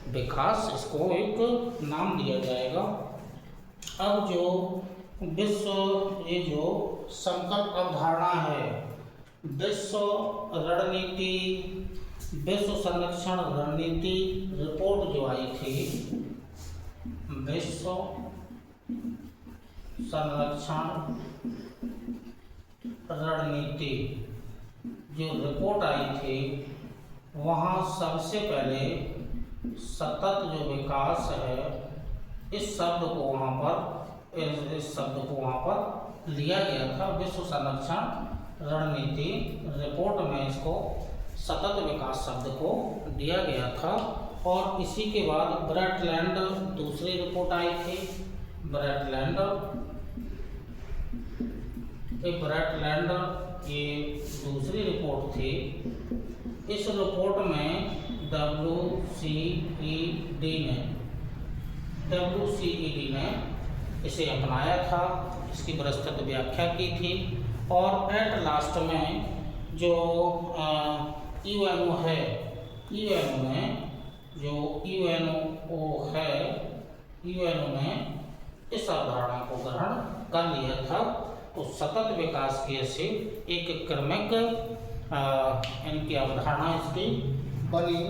विकास, इसको एक नाम दिया जाएगा। अब जो विश्व, ये जो संकल्प अवधारणा है, विश्व रणनीति, विश्व संरक्षण रणनीति रिपोर्ट जो आई थी, विश्व संरक्षण रणनीति जो रिपोर्ट आई थी, वहाँ सबसे पहले सतत जो विकास है इस शब्द को वहाँ पर, इस शब्द को वहाँ पर लिया गया था। विश्व संरक्षण रणनीति रिपोर्ट में इसको सतत विकास शब्द को दिया गया था। और इसी के बाद ब्रैटलैंड दूसरी रिपोर्ट आई थी, ब्रैटलैंड ब्रेटलैंड ये दूसरी रिपोर्ट थी। इस रिपोर्ट में WCED ने इसे अपनाया था, इसकी विस्तृत व्याख्या की थी और एट लास्ट में जो UNO है, UNO ने इस अवधारणा को ग्रहण कर लिया था। तो सतत विकास की ऐसी एक क्रमिक इनकी अवधारणा इसकी बनी।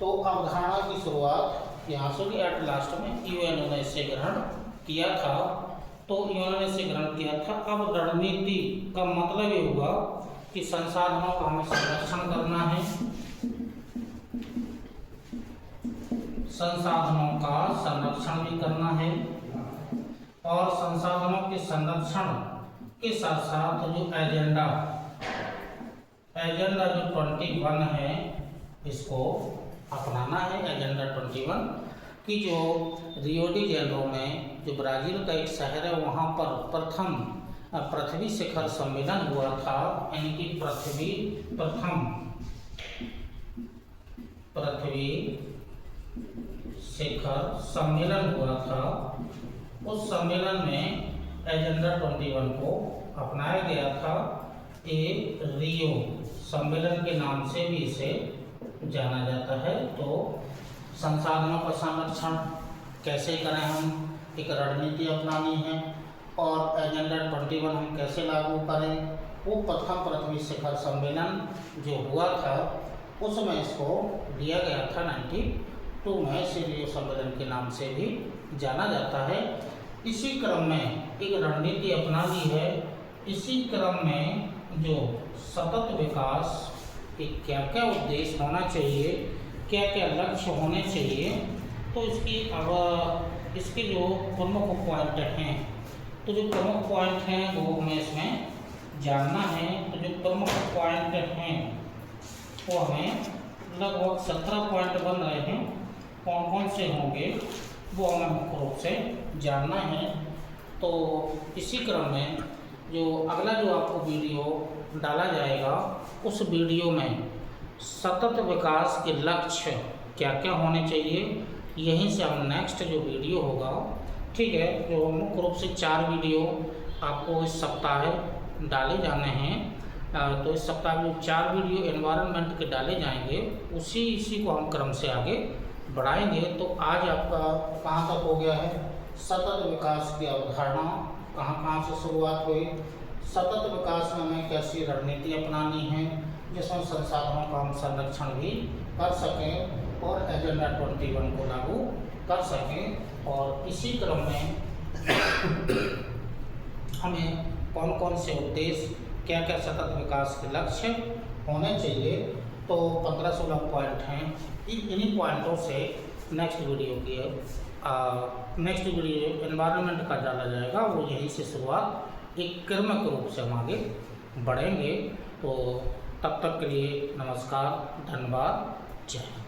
तो अवधारणा की शुरुआत यहाँ से एट लास्ट में UNO ने इसे ग्रहण किया था। तो UNO ने इसे ग्रहण किया था। अब रणनीति का मतलब ये हुआ कि संसाधनों का हमें संरक्षण करना है, संसाधनों का संरक्षण भी करना है और संसाधनों के संरक्षण के साथ साथ जो एजेंडा जो 21 है इसको अपनाना है। एजेंडा 21 की जो रियो डी जेनेरो में जो ब्राज़ील का एक शहर है वहाँ पर प्रथम पृथ्वी शिखर सम्मेलन हुआ था, यानी कि प्रथम पृथ्वी शिखर सम्मेलन हुआ था। उस सम्मेलन में एजेंडा 21 को अपनाया गया था। ये रियो सम्मेलन के नाम से भी इसे जाना जाता है। तो संसाधनों का संरक्षण कैसे करें, हम एक रणनीति अपनानी है और एजेंडा 21 हम कैसे लागू करें, वो प्रथम पृथ्वी शिखर सम्मेलन जो हुआ था उसमें इसको दिया गया था 92 में। इसे रियो सम्मेलन के नाम से भी जाना जाता है। इसी क्रम में एक रणनीति अपना ली है। इसी क्रम में जो सतत विकास के क्या क्या उद्देश्य होना चाहिए, क्या क्या लक्ष्य होने चाहिए, तो इसके जो प्रमुख पॉइंट हैं, तो जो प्रमुख पॉइंट हैं वो हमें इसमें जानना है। तो जो प्रमुख पॉइंट हैं वो हमें लगभग 17 पॉइंट बन रहे हैं। कौन कौन से होंगे वो हमें मुख्य रूप से जानना है। तो इसी क्रम में जो अगला जो आपको वीडियो डाला जाएगा उस वीडियो में सतत विकास के लक्ष्य क्या क्या होने चाहिए, यहीं से हम नेक्स्ट जो वीडियो होगा, ठीक है, जो मुख्य रूप से 4 वीडियो आपको इस सप्ताह डाले जाने हैं। तो इस सप्ताह में 4 वीडियो एनवायरनमेंट के डाले जाएंगे, इसी को हम क्रम से आगे बढ़ाएंगे। तो आज आपका कहाँ तक हो गया है, सतत विकास की अवधारणा कहाँ से शुरुआत हुई, सतत विकास में हमें कैसी रणनीति अपनानी है जिसमें संसाधनों का हम संरक्षण भी कर सकें और एजेंडा 21 को लागू कर सकें। और इसी क्रम में हमें कौन कौन से उद्देश्य, क्या क्या सतत विकास के लक्ष्य होने चाहिए, तो 15-16 पॉइंट हैं। इन्हीं पॉइंटों से नेक्स्ट वीडियो एनवायरनमेंट का डाला जाएगा। वो यहीं से शुरुआत एक क्रमिक रूप से हम आगे बढ़ेंगे। तो तब तक के लिए नमस्कार, धन्यवाद, जय हिंद।